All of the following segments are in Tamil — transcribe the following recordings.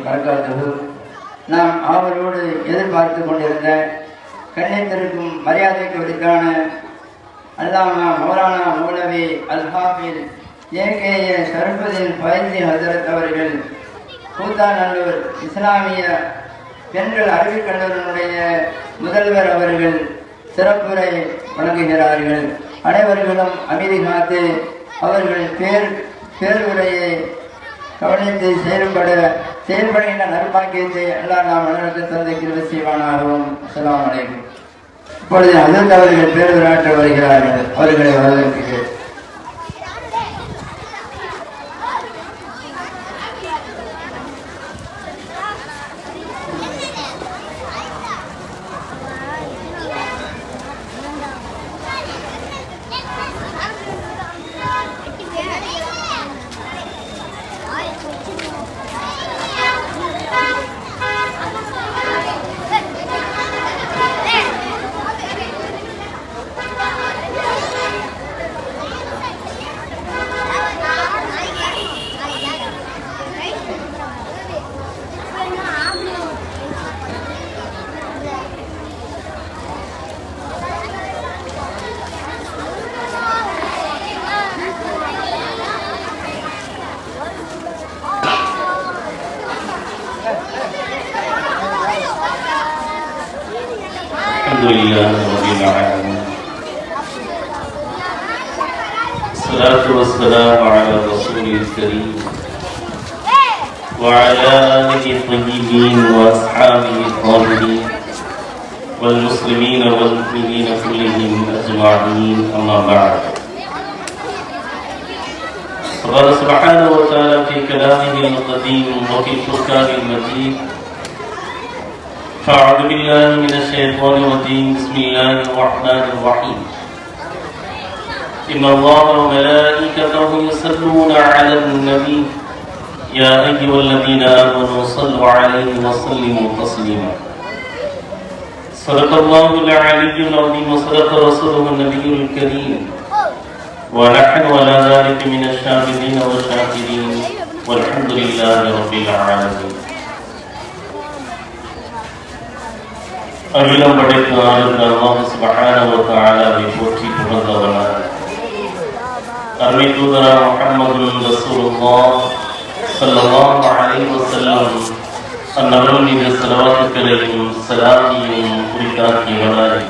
வரகாத்துஹு. நாம் ஆவலோடு எதிர்பார்த்து கொண்டிருந்த கண்ணியத்திற்கும் மரியாதைக்கு உரித்தான அல்லாமா மௌலானா மௌலவி அல்-ஹாஃபிஸ் ஏகேஏ ஷரஃபுதீன் ஃபைசி ஹஜரத் அவர்கள் கூத்தாநல்லூர் இஸ்லாமிய பெண்கள் அறிவியல் கல்லூரியினுடைய முதல்வர் அவர்கள் சிறப்புரை வழங்குகிறார்கள். அனைவர்களும் அமைதி காத்து அவர்கள் பேருரையை கவனித்து செயல்படுகின்ற நற்பாக்கியத்தை எல்லாம் நாம் மனதிற்கு தந்தை கிருபை செய்வானாகவும். அஸ்ஸலாமு அலைக்கும். இப்பொழுது ஹஜரத் அவர்கள் பேருரையாற்ற வருகிறார்கள். அவர்களை வரவேற்கிறேன். الصلاة والسلام على الرسول الكريم وعلى آله الطيبين وأصحابه الطاهرين والمسلمين والمؤمنين كلهم أجمعين. أما بعد، فقال سبحانه وتعالى في كلامه القديم وفي الفرقان المجيد: فأعوذ بالله من الشيطان الرجيم. بسم الله الرحمن الرحيم. إن الله وملائكته يصلون على النبي يا أيها الذين آمنوا صلوا عليه وسلموا تسليما. صدق الله العلي العظيم وصدق رسوله النبي الكريم ونحن على ذلك من الشاهدين والشاكرين والحمد لله رب العالمين. அகிலம் படைத்த அல்லாஹ் சுப்ஹானஹு வ தஆலாவை போற்றி புகழ்ந்தவனாக அருமை தூதர் முஹம்மது ரசூலுல்லாஹ் ஸல்லல்லாஹு அலைஹி வஸல்லம் அன்னவர்கள் மீது ஸலவாத்துக்களையும் ஸலாத்தையும் குறித்தாக்கியவனாய்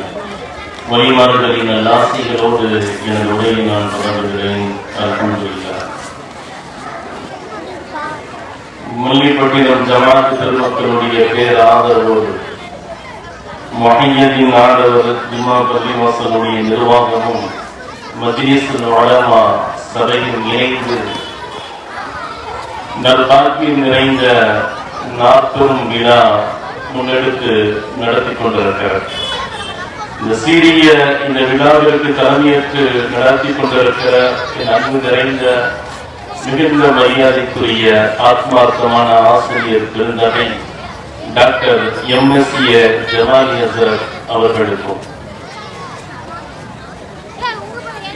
வழிமாறுகளின் நல்லாசைகளோடு எனது உரையை நான் தொடங்குகிறேன். அல்ஹம்துலில்லாஹ். முல்லைப்பட்டினம் ஜமாஅத் பெருமக்களுடைய பேர் ஆதரவோடு முஹய்யதீன் ஆடவர் ஜும்மா பள்ளிவாசலுடைய நிர்வாகமும் மஜ்லிஸுல் உலமா சபையும் இணைந்து நற்பாக்கியம் நிறைந்த நாற்பெரும் விழா முன்னெடுத்து நடத்தி கொண்டிருக்கிறார். இந்த சீரிய இந்த விழாவிற்கு தலைமையேற்று நடத்தி கொண்டிருக்கிற அன்பு நிறைந்த மிகுந்த மரியாதைக்குரிய ஆத்மார்த்தமான ஆசிரியர் பெருந்தகை டாக்டர் எம்.எஸ்.ஏ. ஜமாலி ஹசரத் அவர்களுக்கும்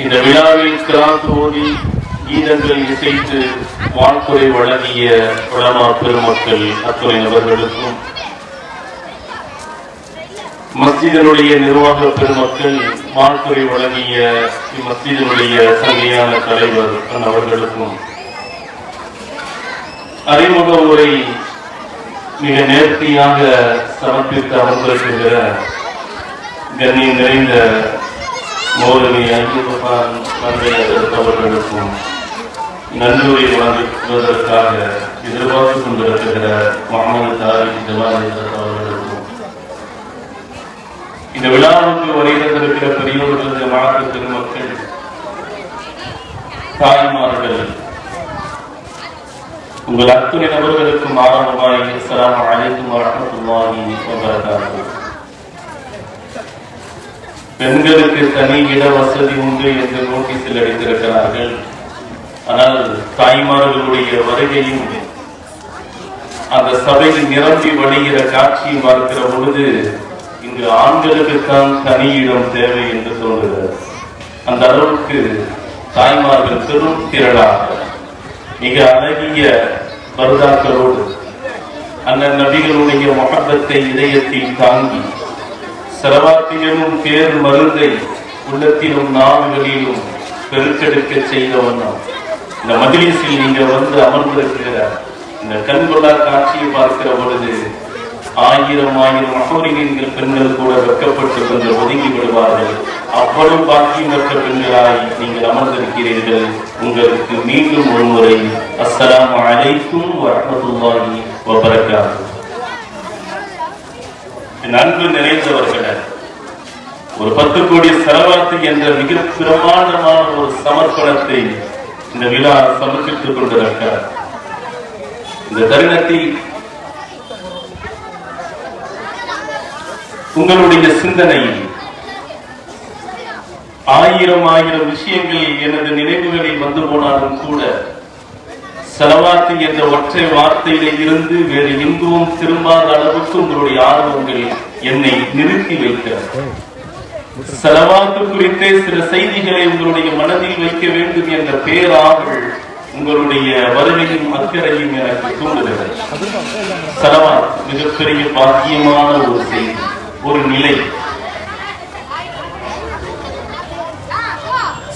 இந்த விழாவில் கிராத் ஓதி கீதங்கள் இசைத்து வாழ்த்துறை வழங்கிய உலமா பெருமக்கள் அத்துறை நபர்களுக்கும் மஸ்ஜிதினுடைய நிர்வாக பெருமக்கள் வாழ்த்துறை வழங்கிய மஸ்ஜிதினுடைய சங்கையான தலைவர் அவர்களுக்கும் அறிமுக உரை மிக நேர்த்தியாக சமர்ப்பித்து அமர்ந்திருக்கிற கண்ணியம் நிறைந்த மௌலவி அய்யூப் அவர்களுக்கும் நன்றி வழங்குவதற்காக எதிர்பார்த்து கொண்டிருக்கிற முகமது தாரிக் ஜமாலி அவர்களுக்கும் இந்த விழாவுக்கு வருகின்ற பெரியோர்கள் ஜமாஅத் பெருமக்கள் தாய்மார்கள் உங்கள் அத்துணை நபர்களுக்கும் ஆரம்பமாய் அஸ்ஸலாமு அலைக்கும் வரஹ்மத்துல்லாஹி வபரகாத்துஹு. பெண்களுக்கு தனி இட வசதி உண்டு என்று நோட்டீஸில் அடித்திருக்கிறார்கள். ஆனால் தாய்மார்களுடைய வருகையும் அந்த சபையில் நிரம்பி வழிகிற காட்சியை பார்க்கிற பொழுது இங்கு ஆண்களுக்குத்தான் தனி இடம் தேவை என்று தோன்றுகிறது. அந்த அளவுக்கு தாய்மார்கள் பெரும் திரளாக மிக அழகிய பருதாக்களோடு அண்ணன் நபிகளுடைய முஹப்பத்தை இதயத்தில் தாங்கி ஸலவாத்திலும் பேர் மருந்தை உள்ளத்திலும் நாவுகளிலும் பெருக்கெடுக்க செய்தவண்ணம் இந்த மஜ்லிஸில் நீங்க வந்து அமர்ந்திருக்கிற இந்த கண்கொள்ளா காட்சியை பார்க்கிற பொழுது ஆயிரம் மகோரிகள் பெண்கள் கூட வெட்கப்பட்டு கொஞ்சம் ஒதுங்கி விடுவார்கள். அவ்வளவு பாக்கியமற்ற பெண்களாய் நீங்கள் அமர்ந்திருக்கிறீர்கள். உங்களுக்கு மீண்டும் ஒரு முறை அஸ்ஸலாமு அலைக்கும் வரஹ்மத்துல்லாஹி வபரகாத்துஹு. அன்பு நிறைந்தவர்களே, ஒரு 10 கோடி ஸலவாத் என்ற மிக பிரமாண்டமான ஒரு சமர்ப்பணத்தை இந்த விழா சமர்ப்பித்துக் கொண்டிருக்கிறார். இந்த தருணத்தில் உங்களுடைய சிந்தனையில் ஆயிரம் விஷயங்கள் எனது நினைவுகளில் வந்து போனாலும் கூட ஸலவாத் என்ற ஒற்றை வார்த்தையிலே இருந்து வேறு எங்கும் திரும்பாத அளவுக்கு உங்களுடைய ஆர்வங்கள் என்னை நிறுத்தி வைக்கிறது. ஸலவாத் குறித்த சில செய்திகளை உங்களுடைய மனதில் வைக்க வேண்டும் என்ற பேராவல் உங்களுடைய வருகையும் அக்கறையும் எனக்கு தூண்டுகிறது. ஸலவாத் மிகப்பெரிய பாக்கியமான ஒரு செய்தி, ஒரு நிலை.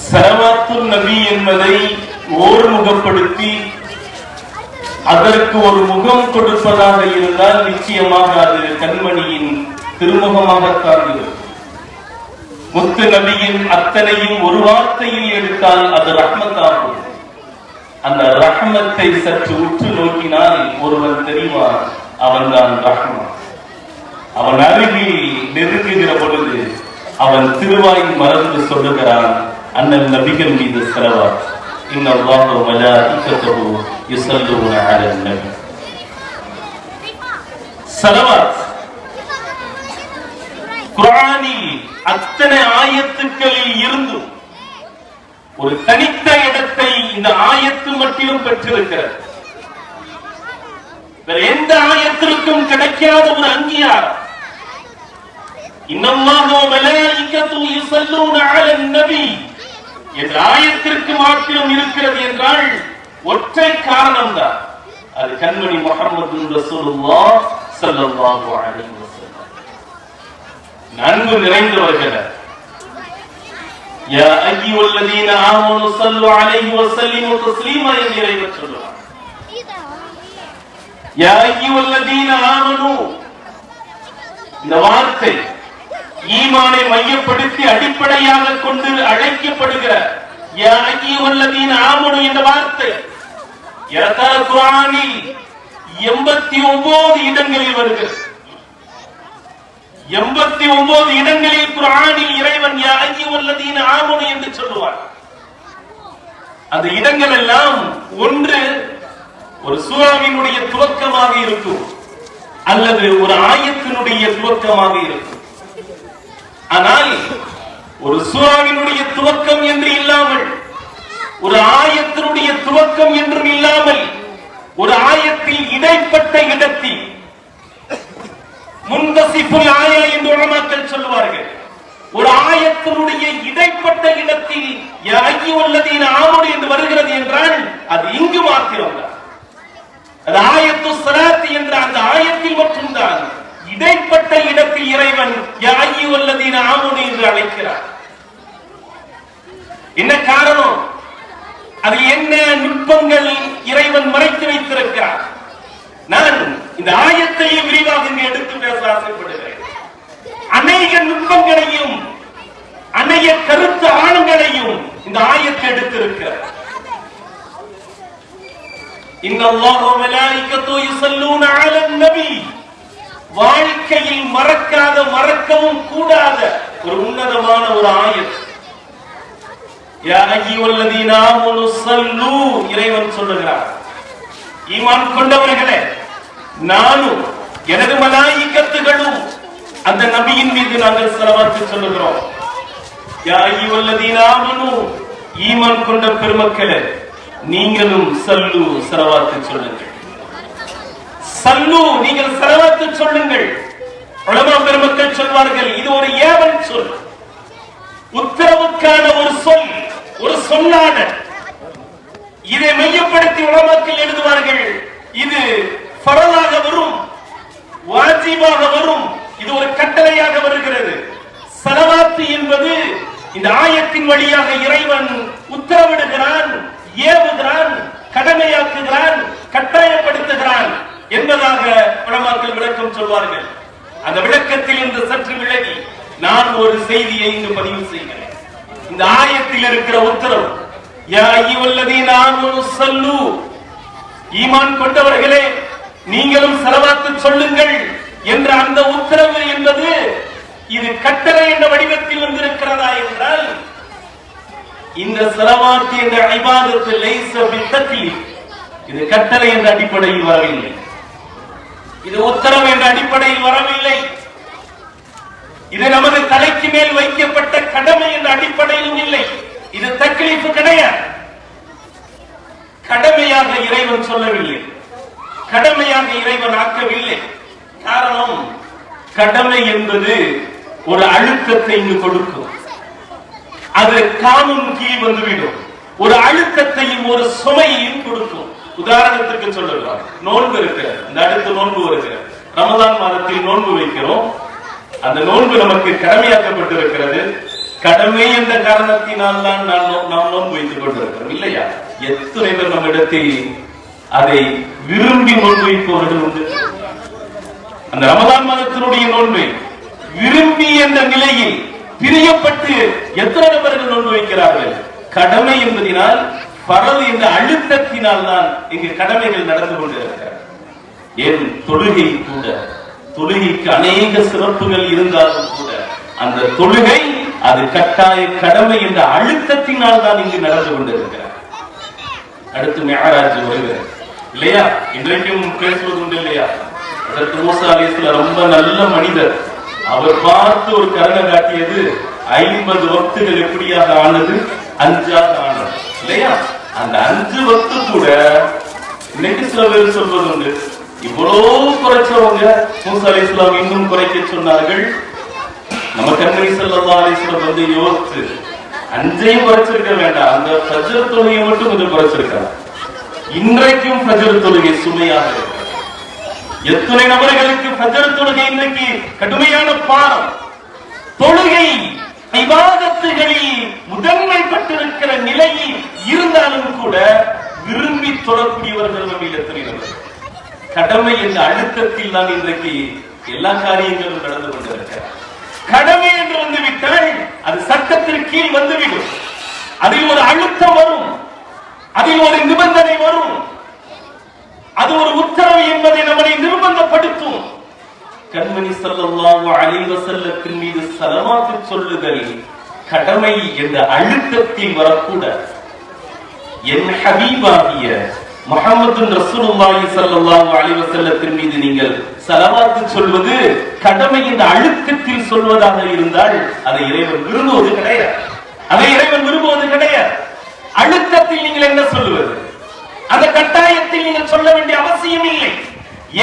ஸலவாத்துன் நபி என்பதை ஓர்முகப்படுத்தி அதற்கு ஒரு முகம் கொடுப்பதாக இருந்தால் நிச்சயமாக அது கண்மணியின் திருமுகமாகத்தான் இருக்கும். முத்து நபியின் அத்தனையும் ஒரு வார்த்தையில் எடுத்தால் அது ரஹ்மத்தாகும். அந்த ரஹ்மத்தை சற்று உற்று நோக்கினால் ஒருவன் தெரிவான், அவன்தான் ரஹ்மத். அவன் அருகில் நெருங்குகிற பொழுது அவன் திருவாய் மறந்து சொல்லுகிறான், அண்ணன் நபிகள் மீது ஸலவாத். இன்னல்லாஹ வ மலாயிகத்துஹு யுஸல்லூன அலன் நபி. ஸலவாத் குர்ஆனில் அத்தனை ஆயத்துக்களில் இருந்தும் ஒரு தனித்த இடத்தை இந்த ஆயத்து மட்டிலும் பெற்றிருக்கிறது. வேற எந்த ஆயத்திற்கும் கிடைக்காத ஒரு அங்கீகாரம். இன்னல்லாஹ வ மலாயிகத்துஹு யுஸல்லூன அலன் நபி என்ற ஆயத்திற்கு மாத்திரம் இருக்கிறது என்றால் ஒற்றை காரணம்தான், அது கண்மணி முஹம்மது ரசூலுல்லாஹ் ஸல்லல்லாஹு அலைஹி வஸல்லம். அன்பு நிறைந்தவர்களே, யா அய்யுஹல்லதீன ஆமனு ஸல்லு அலைஹி வஸல்லிமு தஸ்லீமா என்று இறைவன் சொல்றார். யா அய்யுஹல்லதீன ஆமனு, இந்த வார்த்தை ஈமானை மையப்படுத்தி அடிப்படையாக கொண்டு அழைக்கப்படுகிற யா அய்யுஹல்லதீன ஆமனு என்ற வார்த்தை ஏறத்தாழ குர்ஆனில் 89 இடங்களில் வருகிறது. 89 இடங்களில் குர்ஆனில் இறைவன் யா அய்யுஹல்லதீன ஆமனு என்று சொல்லுவார். அந்த இடங்கள் எல்லாம் ஒன்று ஒரு சூராவினுடைய துவக்கமாக இருக்கும், அல்லது ஒரு ஆயத்தினுடைய துவக்கமாக இருக்கும். ஆனால் ஒரு சூராவினுடைய துவக்கம் என்று இல்லாமல், ஒரு ஆயத்தினுடைய துவக்கம் என்றும் இல்லாமல், ஒரு ஆயத்தில் இடைப்பட்ட இடத்தில் முன்தசிஃபுல் ஆயா என்று உலமாக்கள் சொல்வார்கள். ஒரு ஆயத்தினுடைய இடைப்பட்ட இடத்தில் யா அய்யுஹல்லதீன ஆமனு என்று வருகிறது என்றால் அது இங்கு மாத்திரம்தான். அது ஆயத்து ஸலாத் என்ற அந்த ஆயத்தில் மட்டும்தான் இடைப்பட்ட இடத்தில் இறைவன் யா அய்யுஹல்லதீன ஆமனு என்று அழைக்கிறார். என்ன காரணம்? அது என்ன நுட்பங்கள் இறைவன் மறைத்து வைத்திருக்கிறார்? நான் இந்த ஆயத்தையே விரிவாக எடுத்து பேச ஆசைப்படுகிறேன். அநேக நுட்பங்களையும் அநேக கருத்து ஆழங்களையும் இந்த ஆயத்தை எடுத்திருக்கிறார். இன்னல்லாஹ வ மலாயிகத்துஹு யுஸல்லூன அலன் நபி, வாழ்க்கையில் மறக்காத, மறக்கவும் கூடாத ஒரு உன்னதமான ஒரு ஆயத். யா அய்யுஹல்லதீன ஆமனு ஸல்லூ, இறைவன் சொல்லுகிறார், ஈமான் கொண்டவர்களே, நானும் எனது மலாயிகத்துகளும் அந்த நபியின் மீது நாங்கள் ஸலவாத் சொல்லுகிறோம். யா அய்யுஹல்லதீன ஆமனு, ஈமான் கொண்ட பெருமக்களே, நீங்களும் ஸல்லூ, ஸலவாத் சொல்லுங்கள். ஸல்லூ, நீங்கள் ஸலவாத் சொல்லுங்கள். உலமா பெருமக்கள் சொல்வார்கள், இது ஒரு ஏவல் சொல், உத்தரவுக்கான ஒரு சொல், ஒரு சொல்லாடல். இதை மையப்படுத்தி உலமாக்கள் எழுதுவார்கள், இது ஃபரலாக வரும், தெளிவாக வரும். இது ஒரு கட்டளையாக வருகிறது. ஸலவாத் என்பது இந்த ஆயத்தின் வழியாக இறைவன் உத்தரவிடுகிறான், ஏவுகிறான், கடமையாக்குகிறான், கட்டாயப்படுத்துகிறான் என்பதாக உலமாக்கள் விளக்கம் சொல்வார்கள். அந்த விளக்கத்தில் இருந்து சற்று விலகி நான் ஒரு செய்தியை இங்கு பதிவு செய்கிறேன். இந்த ஆயத்தில் இருக்கிற உத்தரவு, யா அய்யுஹல்லதீன ஆமனு ஸல்லு, ஈமான் கொண்டவர்களே நீங்களும் ஸலவாத் சொல்லுங்கள் என்ற அந்த உத்தரவு என்பது இது கட்டளை என்ற வடிவத்தில் வந்திருக்கிறதா என்றால், இந்த ஸலவாத் என்ற இபாதத் லைஸ பித்தக்லீஃப், இது கட்டளை என்ற அடிப்படையில் வரவில்லை, இது உத்தரவு என்ற அடிப்படையில் வரவில்லை, இது நமது தலைக்கு மேல் வைக்கப்பட்ட கடமை என்ற அடிப்படையிலும் இல்லை. இது தக்லீஃப் கிடையாது. கடமையாக இறைவன் சொல்லவில்லை, கடமையாக இறைவன் ஆக்கவில்லை. காரணம், கடமை என்பது ஒரு அழுத்தத்தை இங்கு கொடுக்கும், அது காணும் கீழ் வந்துவிடும், ஒரு அழுத்தத்தையும் ஒரு சுமையையும் கொடுக்கும். உதாரணத்துக்கு சொல்லுகிறார், நோன்பு இருக்கிறது, இந்த அடுத்த நோன்பு வருகிறது, ரமதான் மாதத்தில் நோன்பு வைக்கிறோம். அந்த நோன்பு நமக்கு கடமையாக்கப்பட்டிருக்கிறது. கடமை என்ற காரணத்தினால் தான் நாம் நோன்பு வைத்துக் கொண்டிருக்கிறோம் இல்லையா? எத்தனை பேர் நம்ம இடத்தில் அதை விரும்பி நோன்பு வைப்பவர்கள் உண்டு? அந்த ரமதான் மாதத்தினுடைய நோன்பை விரும்பி என்ற நிலையில் பிரியப்பட்டு எத்தனை நபர்கள் நோன்பு வைக்கிறார்கள்? கடமை என்பதனால், பரவு என்ற அழுத்தத்தினால் தான் இங்கு கடமைகள் நடந்து கொண்டிருக்கிறது. ஏன் தொழுகை கூட, தொழுகைக்கு அநேக சிறப்புகள் இருந்தாலும் கூட அந்த தொழுகை அது கட்டாய கடமை என்ற அழுத்தத்தினால் தான் இங்கு நடந்து கொண்டிருக்கிறார். அடுத்து மிஅராஜ் வருகிறது இல்லையா? இன்றைக்கும் பேசுவது உண்டு இல்லையா? ஹஜ்ரத் மூஸா அலைஹிஸ்ஸலாம் ரொம்ப நல்ல மனிதர். அவர் பார்த்து ஒரு கருணை காட்டியது 50 வக்துகள் எப்படியாக ஆனது, 5ஆக ஆனது இல்லையா? அந்த 5 வக்து கூட இன்னைக்கு சில பேர் சொல்வது உண்டு, இவ்வளவு குறைச்சவங்க மூஸா அலைஹிஸ்ஸலாம் இன்னும் குறைக்க சொன்னார்கள். நம்ம கண்மணி ஸல்லல்லாஹு அலைஹி வஸல்லம் வந்து யோசித்து 5ஐயும் குறைச்சிருக்க வேண்டாம், அந்த ஃபஜ்ர் தொழுகையை மட்டும் கொஞ்சம் குறைச்சிருக்காங்க. இன்றைக்கும் ஃபஜ்ர் தொழுகை சுமையாக இருக்கு. எத்தனை நபர்களுக்கு ஃபஜ்ர் தொழுகை இன்றைக்கு கடுமையான பாடம். தொழுகை இபாதத்துகளில் முதன்மைப்பட்டிருக்கிற நிலையில் இருந்தாலும் கூட விரும்பி தொழக்கூடியவர்கள் நம்மில் எத்தனை நபர்கள்? கடமை என்ற அழுத்தத்தில் தான் இன்றைக்கு எல்லா காரியங்களும் நடந்து கொண்டிருக்கிறார். கடமை என்று வந்துவிட்டால் அது சட்டத்திற்கு கீழ் வந்துவிடும். அதில் ஒரு அழுத்தம் வரும், அதில் ஒரு நிபந்தனை வரும், அது ஒரு உத்தரவு என்பதை நம்மை நிர்பந்தப்படுத்தும். கண்மணி ஸல்லல்லாஹு அலைஹி வஸல்லத்தின் மீது ஸலவாத் சொல்லுதல் கடமை என்ற அழுத்தத்தில் வரக்கூடாது. என் ஹபீபாகிய முஹம்மது ரசூலுல்லாஹி ஸல்லல்லாஹு அலைஹி வஸல்லத்தின் மீது நீங்கள் ஸலவாத் சொல்வது கடமை என்ற அழுத்தத்தில் சொல்வதாக இருந்தால் அதை இறைவன் விரும்புவது கிடையாது. அதை இறைவன் விரும்புவது கிடையாது. அழுத்தத்தில் நீங்கள் என்ன சொல்லுவது? அந்த கட்டாயத்தில் நீங்கள் சொல்ல வேண்டிய அவசியம் இல்லை.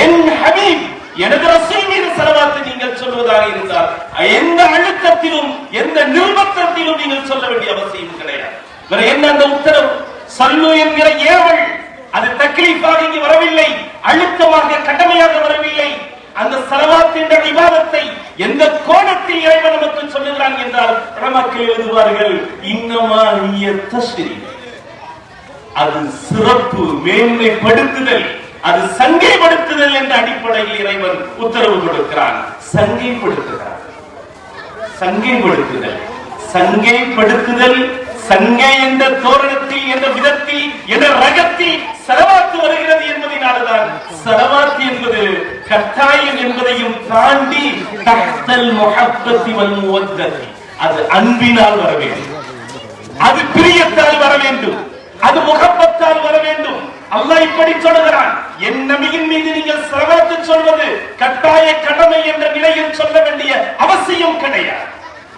என் ஹபீப் எனது ரசூல் மீது ஸலவாத் நீங்கள் சொல்வதாக இருந்தால் எந்த அழுத்தத்திலும் எந்த நிர்பந்தத்திலும் நீங்கள் சொல்ல வேண்டிய அவசியம் கிடையாது. வேற என்ன அந்த உத்தரவு? சல்லு என்கிற ஏவல் அது தக்லீஃபாக இங்கு வரவில்லை, அழுத்தமாக கடமையாக வரவில்லை. அந்த ஸலவாத் என்ற இபாதத்தை எந்த கோணத்தில் இறைவன் நமக்கு சொல்லுகிறான் என்றால் உலமாக்கள் எழுதுவார்கள், இன்னமா ஹிய தஸ்ரீஃப், அது சிறப்பு, மேன்மைப்படுத்துதல், அது சங்கைப்படுத்துதல் என்ற அடிப்படையில் இறைவன் உத்தரவு கொடுக்கிறான். சங்கைப்படுத்துகிறான், சங்கைப்படுத்துதல், சங்கைப்படுத்துதல், சங்கை என்ற தோரணத்தில் என்ற விதத்தில் என்ற ரகத்தில் ஸலவாத் வருகிறது என்பதனால்தான் ஸலவாத் என்பது கட்டாயம் என்பதையும் தாண்டி தஹ்தல் முஹப்பத்தி வல் முவத்தத்தி, அது அன்பினால் வர வேண்டும், அது பிரியத்தால் வர வேண்டும், அது முஹப்பத்தால் வர வேண்டும். அல்லாஹ் இப்படி சொல்லுகிறான், என் நபியின் மீது நீங்கள் ஸலவாத் சொல்வது கட்டாய கடமை என்ற நிலையில் சொல்ல வேண்டிய அவசியம் கிடையாது,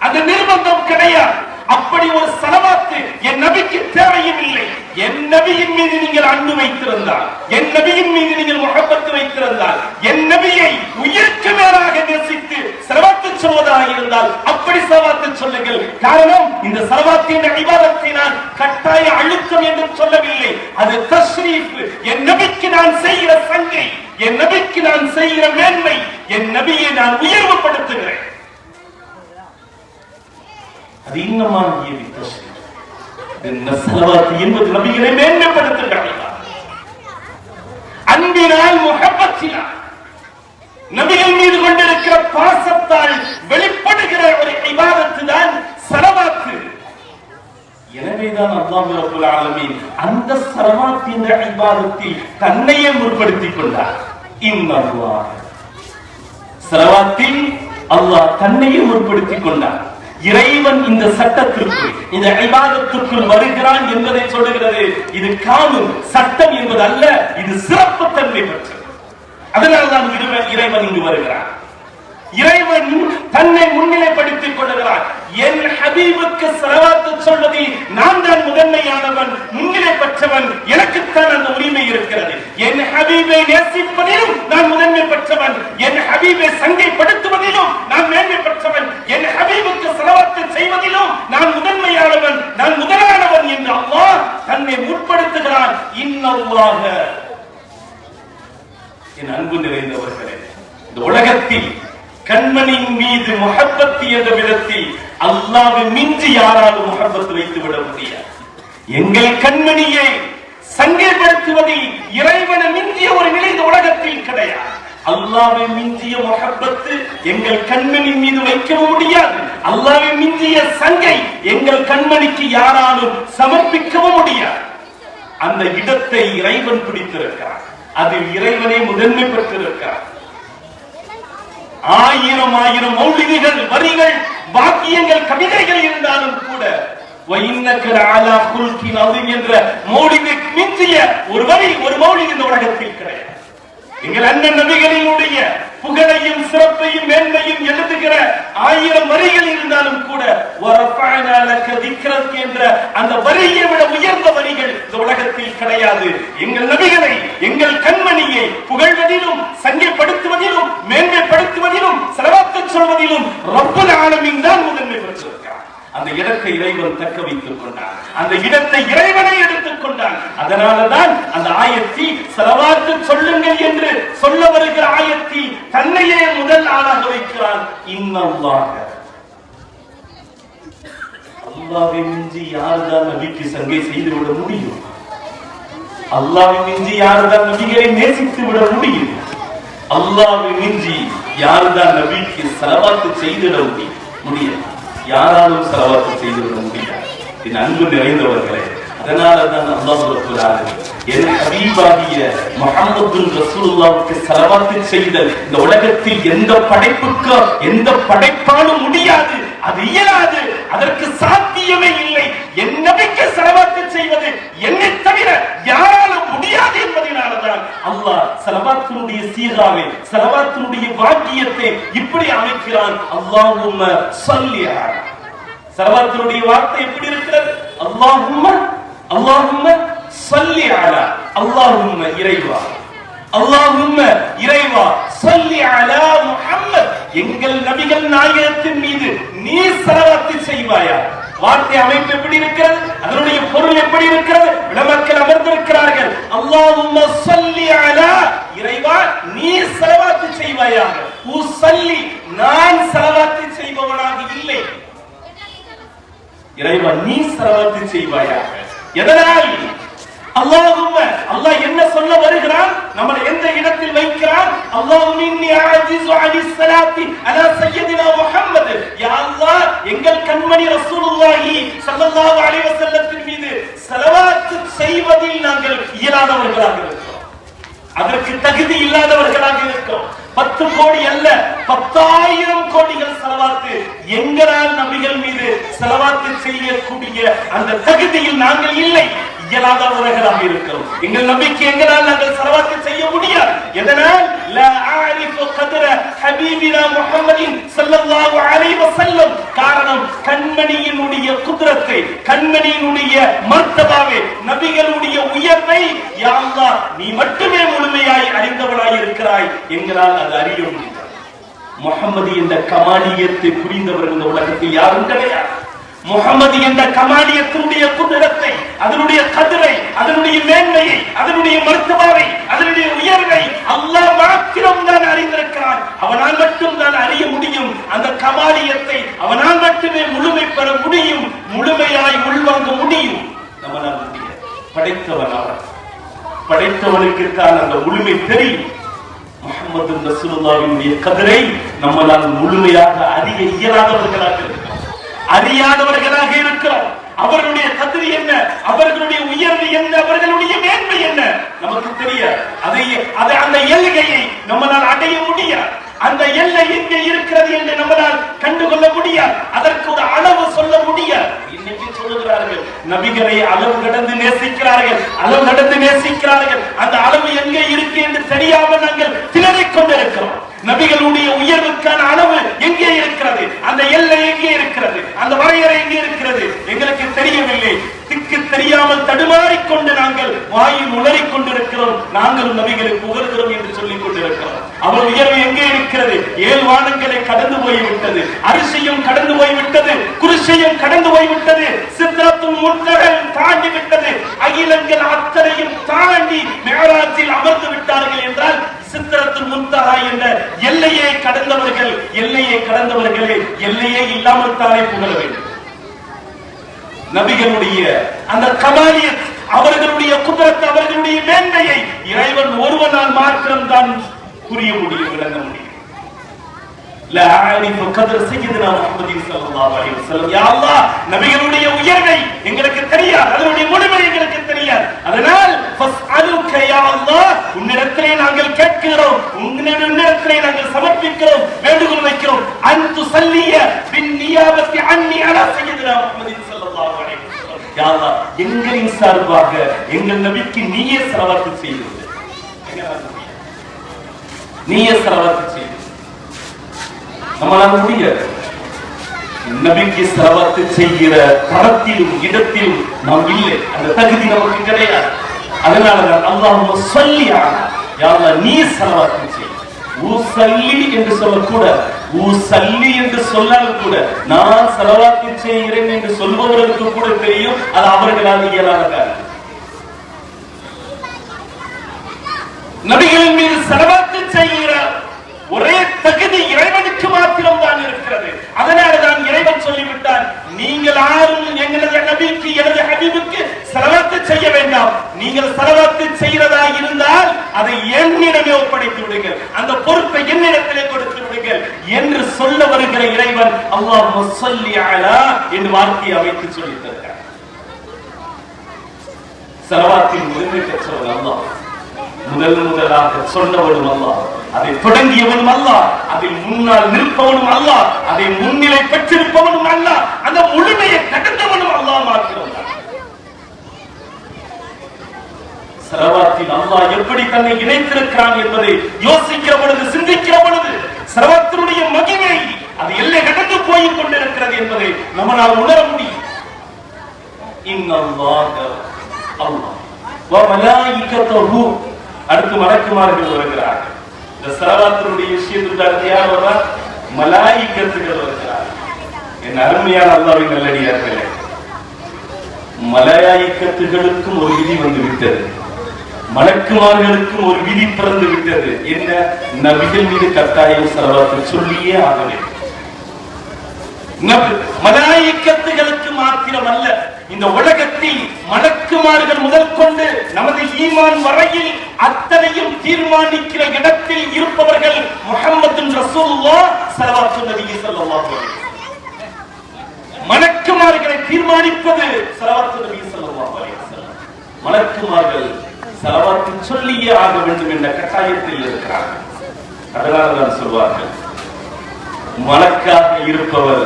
அது நிர்பந்தம் கிடையாது. அப்படி ஒரு ஸலவாத் என் நபிக்கு தேவையும் இல்லை. என் நபியின் மீது நீங்கள் அன்பு வைத்திருந்தால், என் நபியின் மீது நீங்கள் முஹப்பத் வைத்திருந்தால், என் நபியை உயிருக்கு மேலாக நேசித்து ஸலவாத் சொல்வதாக இருந்தால் அப்படி ஸலவாத் சொல்லுங்கள். காரணம், இந்த ஸலவாத்தின் இபாதத்தை நான் கட்டாய அழுத்தம் என்று சொல்லவில்லை, அது தஸ்ரீஃப். என் நபிக்கு நான் செய்கிற சங்கை, என் நபிக்கு நான் செய்கிற மேன்மை, என் நபியை நான் உயர்வுபடுத்துகிறேன். அது இன்னமாகிய ஸலவாத் என்பது நபிகளை மேன்மைப்படுத்துகிறார். அன்பினால், முஹப்பத்தினால், நபிகள் மீது கொண்டிருக்கிற பாசத்தால் வெளிப்படுகிற ஒரு இபாதத்து தான் ஸலவாத். எனவேதான் அல்லாஹ் ரப்பல் ஆலமீன் அந்த ஸலவாத் என்ற இபாதத்தில் தன்னையே முற்படுத்திக் கொண்டார். இன்னல்லாஹ், ஸலவாத்தில் அல்லாஹ் தன்னையே முற்படுத்திக் கொண்டார். இறைவன் இந்த சட்டத்திற்குள், இந்த இபாதத்திற்குள் வருகிறான் என்பதை சொல்லுகிறது. இது கானூன், சட்டம் என்பது அல்ல, இது சிறப்பு தன்மை பெற்றது. அதனால்தான் இறைவன் இங்கு வருகிறான். இறைவன் தன்னை முன்னிலைப்படுத்திக் கொள்கிறான். என் ஹபீபுக்கு ஸலவாத் சொல்வதில் நான் தான் முதன்மையானவன், முன்னிலை பெற்றவன், எனக்குத்தான் அந்த உரிமை இருக்கிறது. என் ஹபீபை நேசிப்பதிலும் நான் முதன்மை பெற்றவன், என் ஹபீபை சங்கைப்படுத்துவதிலும் நான் மேன்மை பெற்றவன், என் ஹபீபுக்கு ஸலவாத் செய்வதிலும் நான் முதன்மையானவன், நான் முதலானவன் என்று அல்லாஹ் தன்னை முற்படுத்துகிறான். இன்னல்லாஹ, என் அன்பு நிறைந்தவர்களே, இந்த உலகத்தில் கண்மணியின் மீது முஹப்பத் என்ற விதத்தில் அல்லாஹ்வை மிஞ்சி யாராலும் முஹப்பத் வைத்து விட முடியாது. எங்கள் கண்மணியை சங்கைப்படுத்துவதில் இறைவனை மிஞ்சிய ஒரு நிலை இந்த உலகத்தில் கிடையாது. அல்லாஹ்வை மிஞ்சிய முஹப்பத் எங்கள் கண்மணி மீது வைக்கவும் முடியாது. அல்லாஹ்வை மிஞ்சிய சங்கை எங்கள் கண்மணிக்கு யாராலும் சமர்ப்பிக்கவும் முடியாது. அந்த இடத்தை இறைவன் பிடித்திருக்கிறார். அதில் இறைவனை முதன்மை பெற்றிருக்கிறார். ஆயிரம் ஆயிரம் மௌலிதுகள், வரிகள், வாக்கியங்கள், கவிதைகள் இருந்தாலும் கூட என்ற மௌலிதை மிஞ்சிய ஒரு வரி, ஒரு மௌலிது இந்த உலகத்தில் கிடையாது. எங்கள் அண்ணன் நபிகளினுடைய புகழையும் சிறப்பையும் மேன்மையும் எழுதுகிற ஆயிரம் வரிகள் இருந்தாலும் கூட என்ற அந்த வரியை விட உயர்ந்த வரிகள் இந்த உலகத்தில் கிடையாது. எங்கள் நபிகளை, எங்கள் கண்மணியை புகழ்வதிலும், சங்கைப்படுத்துவதிலும், மேன்மைப்படுத்துவதிலும், ஸலவாத் சொல்வதிலும் ரப்பல் ஆலமீன் தான் முதன்மை பெற்றிருக்கிறார். அந்த இடத்தை இறைவன் தக்க வைத்துக் கொண்டான். அந்த இடத்தை இறைவனை எடுத்துக் கொண்டான். அதனாலதான் அந்த ஆயத்தில் ஸலவாத் சொல்லுங்கள் என்று சொல்ல வருகிற ஆயத்தில் தன்னையே முதல் ஆளாக வைக்கிறான். இன்னல்லாஹ, அல்லாஹ்வை மிஞ்சி யார்தான் நபிக்கு சங்கை செய்து விட முடியும்? அல்லாஹ்வை மிஞ்சி யார்தான் நபிகளை நேசித்து விட முடியும்? அல்லாஹ்வை மிஞ்சி யார்தான் நபிக்கு ஸலவாத் செய்திட முடியும்? யாராலும் ஸலவாத் செய்துவிட முடியாது. என் அன்பு நிறைந்தவர்களே, அதனாலதான் அல்லாஹ் ரப்பல் ஆலமீன் என் ஹபீபாகிய முஹம்மது ரசூலுல்லாஹ்வுக்கு ஸலவாத் செய்தல் இந்த உலகத்தில் எந்த படைப்புக்கு, எந்த படைப்பாலும் முடியாது. அது இயலாது, அதற்கு சாத்தியமே இல்லை. என் நபிக்கு ஸலவாத் செய்வது என்னை தவிர யாராலும் முடியாது என்பதனால்தான் அல்லாஹ் ஸலவாத்தினுடைய சீகாவை, ஸலவாத்தினுடைய வாக்கியத்தை இப்படி அமைக்கிறான். அல்லாஹும்ம ஸல்லி அலா. ஸலவாத்தினுடைய வார்த்தை எப்படி இருக்கிறது? அல்லாஹும்ம, அல்லாஹும்ம ஸல்லி அலா. அல்லாஹும்ம இறைவா, அல்லாஹும்ம இறைவா, ஸல்லி அலா முஹம்மத், எங்கள் நபிகள் நாயகத்தின் மீது நீ ஸலவாத் செய்வாயா. வார்த்தை அமைப்பு எப்படி இருக்கிறது? அதனுடைய பொருள் எப்படி இருக்கிறது? உலமாக்கள் அமர்ந்திருக்கிறார்கள். அல்லாஹும்ம ஸல்லி அலா, இறைவா நீ ஸலவாத் செய்வாயாக. உஸல்லி, நான் ஸலவாத் செய்பவனாக இல்லை. இறைவா நீ ஸலவாத் செய்வாயாக. எதனால்? அல்லாஹும்ம, அல்லாஹ் என்ன சொல்ல வருகிறான்? நம்மை எந்த இடத்தில் வைக்கிறான்? அல்லாஹும்ம இன்னி அஜிஸு அனிஸ் ஸலாத்தி அலா சய்யிதினா முஹம்மத். யா அல்லாஹ், எங்கள் கண்மணி ரசூலுல்லாஹி ஸல்லல்லாஹு அலைஹி வஸல்லத்தின் மீது ஸலவாத் செய்வதில் நாங்கள் இயலாதவர்களாக இருக்கிறோம், அதற்கு தகுதி இல்லாதவர்களாக இருக்கிறோம். 10 கோடி அல்ல, 10,000 கோடிகள் ஸலவாத் எங்களால் நபிகள் மீது ஸலவாத் செய்யக்கூடிய அந்த தகுதியில் நாங்கள் இல்லை, இயலாதவர்களாக இருக்கிறோம். எங்கள் நபிக்கு எங்களால் நாங்கள் ஸலவாத் செய்ய முடியாது. எதனால்? லா அஅரிஃபு கத்ர ஹபீபினா முஹம்மதின் ஸல்லல்லாஹு அலைஹி வஸல்லம். காரணம், கண்மணியினுடைய குத்ரத்தை, கண்மணியினுடைய மர்தபாவை, நபிகளுடைய உயர்வை யா அல்லாஹ் நீ மட்டுமே முழுமையாய் அறிந்தவனாய் இருக்கிறாய், எங்களால் அது அறிய முடியாது. முஹம்மது என்ற கமாலியத்தை புரிந்தவர் இந்த உலகத்தில் யாரும் கிடையாது. முகமது என்ற கமாலியத்தினுடைய குதிரத்தை, அதனுடைய கதிரை, அதனுடைய மேன்மையை, அதனுடைய மருத்துவரை, அதனுடைய உயர்வை அல்லாஹ் மாத்திரம் தான் அறிந்திருக்கிறான். அவனால் மட்டும் தான் அறிய முடியும். அந்த கமாலியத்தை அவனால் மட்டுமே முழுமை பெற முடியும், முழுமையாய் உள்வாங்க முடியும். நம்மளால் முடியாது. படைத்தவன் அவன். படைத்தவனுக்கு தான் அந்த முழுமை தெரியும். முஹம்மது ரசூலுல்லாஹ்வினுடைய கதிரை நம்மளால் முழுமையாக அறிய இயலாதவர்களாக இருக்கிறோம், அறியாதவர்களாக இருக்கிறோம். அவர்களுடைய கதிரி என்ன, அவர்களுடைய உயர்வு என்ன, அவர்களுடைய மேன்மை என்ன நமக்கு தெரியாது. அதை அந்த எல்கையை நம்மளால் அடைய முடியாது. அந்த எல்லை எங்கே இருக்கிறது என்று நம்மளால் கண்டுகொள்ள முடியாது. அதற்கு ஒரு அளவு சொல்ல முடியாது. இன்னைக்கு சொல்லுகிறார்கள், நபிகளை அளவு கடந்து நேசிக்கிறார்கள், அளவு கடந்து நேசிக்கிறார்கள். அந்த அளவு எங்கே இருக்கு என்று தெரியாமல் நாங்கள் திணறிக் கொண்டிருக்கிறோம். நபிகளுடைய உயர்வுக்கான அளவு எங்கே இருக்கிறது, அந்த எல்லை எங்கே இருக்கிறது, அந்த வரையறை எங்கே இருக்கிறது எங்களுக்கு தெரியவில்லை. திக்கு தெரியாமல் தடுமாறிக்கொண்டு நாங்கள் வாயில் உளறிக் கொண்டிருக்கிறோம். நாங்களும் நபிகளை புகழ்கிறோம் என்று சொல்லிக் கொண்டிருக்கிறோம். அவர் உயர்வு எங்கே இருக்கிறது? 7 வானங்களை கடந்து போய்விட்டது, அரிசியும் கடந்து போய்விட்டது, குருசியும் கடந்து போய்விட்டது, சித்ரத்துல் முன்தஹாவை தாண்டி விட்டது, அகிலங்கள் அத்தனையும் தாண்டி மிஅராஜில் அமர்ந்து விட்டார்கள் என்றால் சித்ரத்துல் முன்தஹா என்ற எல்லையை கடந்தவர்கள், எல்லையை கடந்தவர்களே எல்லையே இல்லாமல் தானே புகழ வேண்டும். நபிகளுடைய அந்த கமாலியத், அவர்களுடைய குதிரத், அவர்களுடைய மேன்மையை இறைவன் ஒருவனால் மாத்திரம் தான் புரிய முடியும், விளங்க முடியும். லா அரிஃபு கத்ர் சய்யிதுனா முஹம்மது ஸல்லல்லாஹு அலைஹி வஸல்லம். யா அல்லாஹ், நபிகளுடைய உயர்வை எங்களுக்கு தெரியாது, அதனுடைய முழுமை எங்களுக்கு தெரியாது. அதனால் ஃபஸ்அலுக யா அல்லாஹ், உன்னிடத்திலே நாங்கள் கேட்கிறோம், உன்னிடத்திலே நாங்கள் சமர்ப்பிக்கிறோம், வேண்டுகோள் வைக்கிறோம். அன்து சல்லிய பின் நியாபத்தி அன்னி அலா சய்யிதுனா முஹம்மது ஸல்லல்லாஹு அலைஹி வஸல்லம். யா அல்லாஹ், எங்களின் சார்பாக எங்கள் நபிக்கு நீயே ஸலவாத் செய்து, நீயே ஸலவாத் செய்து. நம்மளால முடியாது. நபிக்கு ஸலவாத் செய்கிற தரத்திலும் இடத்திலும் நாம் இல்லை, அந்த தகுதி நமக்கு கிடையாது. அதனாலதான் அல்லாஹும்ம ஸல்லி அலா, யா அல்லாஹ் நீ ஸலவாத் செய். உஸல்லி என்று சொல்லக்கூடாது, உஸல்லி என்று சொல்லால் கூட நான் ஸலவாத் செய்கிறேன் என்று சொல்பவர்களுக்கு கூட தெரியும் அது அவர்களால் இயலாத காரியம். நபிகளின் மீது ஸலவாத் செய்கிற ஒரே தகுதி இறைவனுக்கு மாத்திரம் தான் இருக்கிறது. அதனால்தான் இறைவன் சொல்லிவிட்டார், நீங்கள் யாரும் எங்களது நபிக்கு, எனது ஹபீபுக்கு ஸலவாத் செய்ய வேண்டாம். நீங்கள் ஸலவாத் செய்கிறதா இருந்தால் அதை என்னிடமே ஒப்படைத்து விடுங்கள், அந்த பொறுப்பை என்னிடத்திலே கொடுத்து விடுங்கள் என்று சொல்ல வருகிற இறைவன் அல்லாஹும்ம ஸல்லி அலா என்று வார்த்தையை அமைத்து சொல்லித் தருகிறார். ஸலவாத்தின் உரிமை பெற்றவன் அல்லாஹ், முதலாக சொன்னவனும் அல்லாஹ், அதை தொடங்கியவனும் அல்லாஹ், அதில் முன்னால் நிற்பவனும் அல்லாஹ், அதை முன்னிலை பெற்றிருப்பவனும் அல்லாஹ், அந்த முழுமையை கடந்தவனும் அல்லாஹ் மாத்திரம். ஸலவாத்தில் அல்லாஹ் எப்படி தன்னை இணைத்திருக்கிறான் என்பதை யோசிக்கிற பொழுது, சிந்திக்கிற பொழுது ஸலவாத்தினுடைய மகிமை அது எல்லை கடந்து போய் கொண்டிருக்கிறது என்பதை நம்மால் உணர முடியும். இன்னல்லாஹ அல்லாஹ் வ மலாயிகத்துஹு, அடுத்து மலக்குமார்கள் வருகிறார்கள். இந்த ஸலவாத்தினுடைய விஷயத்துக்கு யார் வருவார்? மலாயிகத்துகள் வருகிறார்கள். என் அருமையான அல்லாஹ்வின் நல்லடியார்களே, மலாயிகத்துகளுக்கும் ஒரு விதி வந்து விட்டது, மலக்குமார்களுக்கும் ஒரு விதி பிறந்து விட்டது. என்ன? நபிகள் மீது கட்டாயம் ஸலவாத் சொல்லியே ஆக வேண்டும். மலாயிகத்துகளுக்கு மாத்திரம் அல்ல, இந்த உலகத்தில் மலக்குமார்கள் முதல் கொண்டு நமது ஈமான் வரையில் அத்தனையும் தீர்மானிக்கிற இடத்தில் இருப்பவர்கள் முஹம்மது ரசூலுல்லாஹ் ஸல்லல்லாஹு அலைஹி வஸல்லம். மலக்குமார்களை தீர்மானிப்பது ஸலவாத்து நபி ஸல்லல்லாஹு அலைஹி வஸல்லம். மலக்குமார்கள் ஸலவாத் சொல்லியே ஆக வேண்டும் என்ற கட்டாயத்தில் இருக்கிறார்கள். அதனால்தான் சொல்வார்கள், மலக்காக இருப்பவர்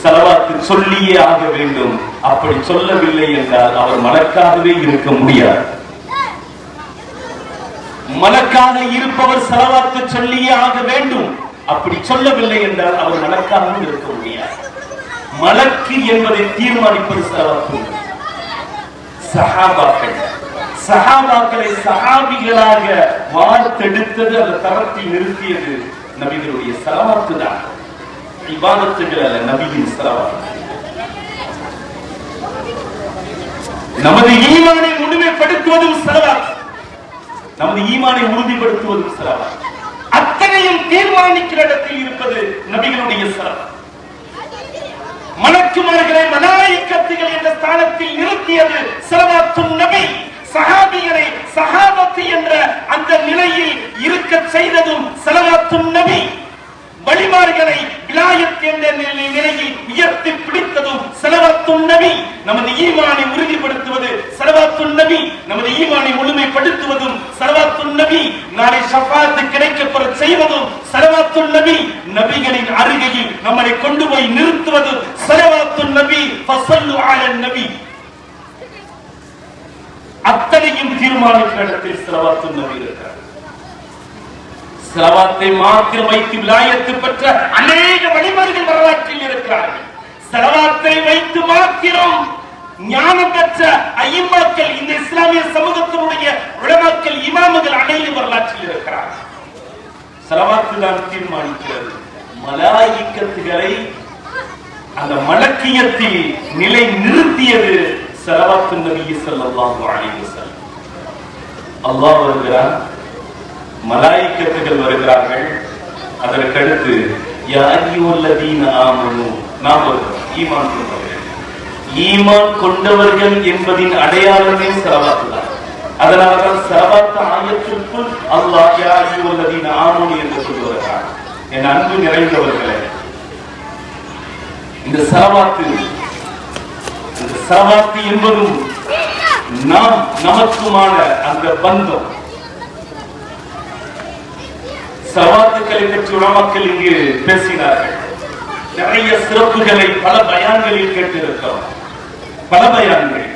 ஸலவாத் சொல்லியே ஆக வேண்டும். அப்படி சொல்லவில்லை என்றால் அவர் மலக்காகவே இருக்க முடியாது. மலக்காக இருப்பவர் ஸலவாத் சொல்லியே ஆக வேண்டும். அப்படி சொல்லவில்லை என்றால் அவர் மலக்காகவும் இருக்க முடியாது. மலக்கு என்பதை தீர்மானிப்பது ஸலவாத். சஹாபாக்கள், சஹாபாக்களை சஹாபிகளாக வார்த்தெடுத்தது, அந்த தரத்தில் நிறுத்தியது நபிகளுடைய ஸலவாத் தான். இபாதத்துகள் அல்ல, நபியின் ஸலவாத். நமது ஈமானை முழுமைப்படுத்துவதும் ஸலவாத், நமது ஈமானை உறுதிப்படுத்துவதும் ஸலவாத். அத்தனையும் தீர்மானிக்கிற இடத்தில் இருப்பது நபிகளுடைய ஸலவாத். மலக்குமார்களை மலாயிக்கத்துகள் என்ற ஸ்தானத்தில் நிறுத்தியது ஸலவாத்துன் நபி. சஹாபிகளை சஹாபத்து என்ற அந்த நிலையில் இருக்க செய்ததும் ஸலவாத்துன் நபி. வலிமார்களை விலாயத் என்ற நிலையில் உயர்த்தி பிடித்ததும் ஸலவாத்துன் நபி. நமது ஈமானை உறுதிப்படுத்துவது ஸலவாத்துன் நபி, நமது ஈமானை முழுமைப்படுத்துவதும் ஸலவாத்துன் நபி, நாளை ஷஃபாஅத் கிடைக்கப்பெற செய்வதும் ஸலவாத்துன் நபி, நபிகளின் அருகில் நம்மை கொண்டு போய் நிறுத்துவதும் ஸலவாத்துன் நபி. ஃபஸல்லு அலன் நபி. அத்தனையும் தீர்மானிக்கிற இடத்தில் ஸலவாத்துன் நபி இருக்கிறார். ஸலவாத்தை மாத்திரம் வைத்து விலாயத்து பெற்ற அநேக வழிமார்கள் வரலாற்றில் இருக்கிறார்கள். ஸலவாத்தை வைத்து மாத்திரம் ஞானம் பெற்ற ஐம்மாக்கள், இந்த இஸ்லாமிய சமூகத்தினுடைய உலமாக்கள், இமாம்கள் அனைவரும் வரலாற்றில் இருக்கிறார்கள். ஸலவாத்து தான் தீர்மானிக்கிறது. மலாயிக்கத்துகளை அந்த மலக்கியத்தில் நிலை நிறுத்தியது ஸலவாத்து நபி ஸல்லல்லாஹு அலைஹி வஸல்லம். அல்லாஹ் வருகிறார், மலாயிக்கத்துகள் வருகிறார்கள். அதற்கடுத்து யா அய்யுஹல்லதீன ஆமனூ, நாம் ஈமான் கொண்டவர்கள். ஈமான் கொண்டவர்கள் என்பதின் அடையாளமே ஸலவாத் தான். அதனால்தான் ஸலவாத் ஆயத்திற்குள் அல்லாஹ் யா அய்யுஹல்லதீன ஆமனூ என்று சொல்லுகிறார். என் அன்பு நிறைந்தவர்களே, இந்த ஸலவாத் என்பதும் நாம் நமக்குமான அந்த பந்தம். ஸலவாத்துக்களை பற்றி உலமாக்கள் இங்கு பேசினார்கள். நிறைய சிறப்புகளை பல பயான்களில் கேட்டிருக்கிறோம். பல பயான்கள்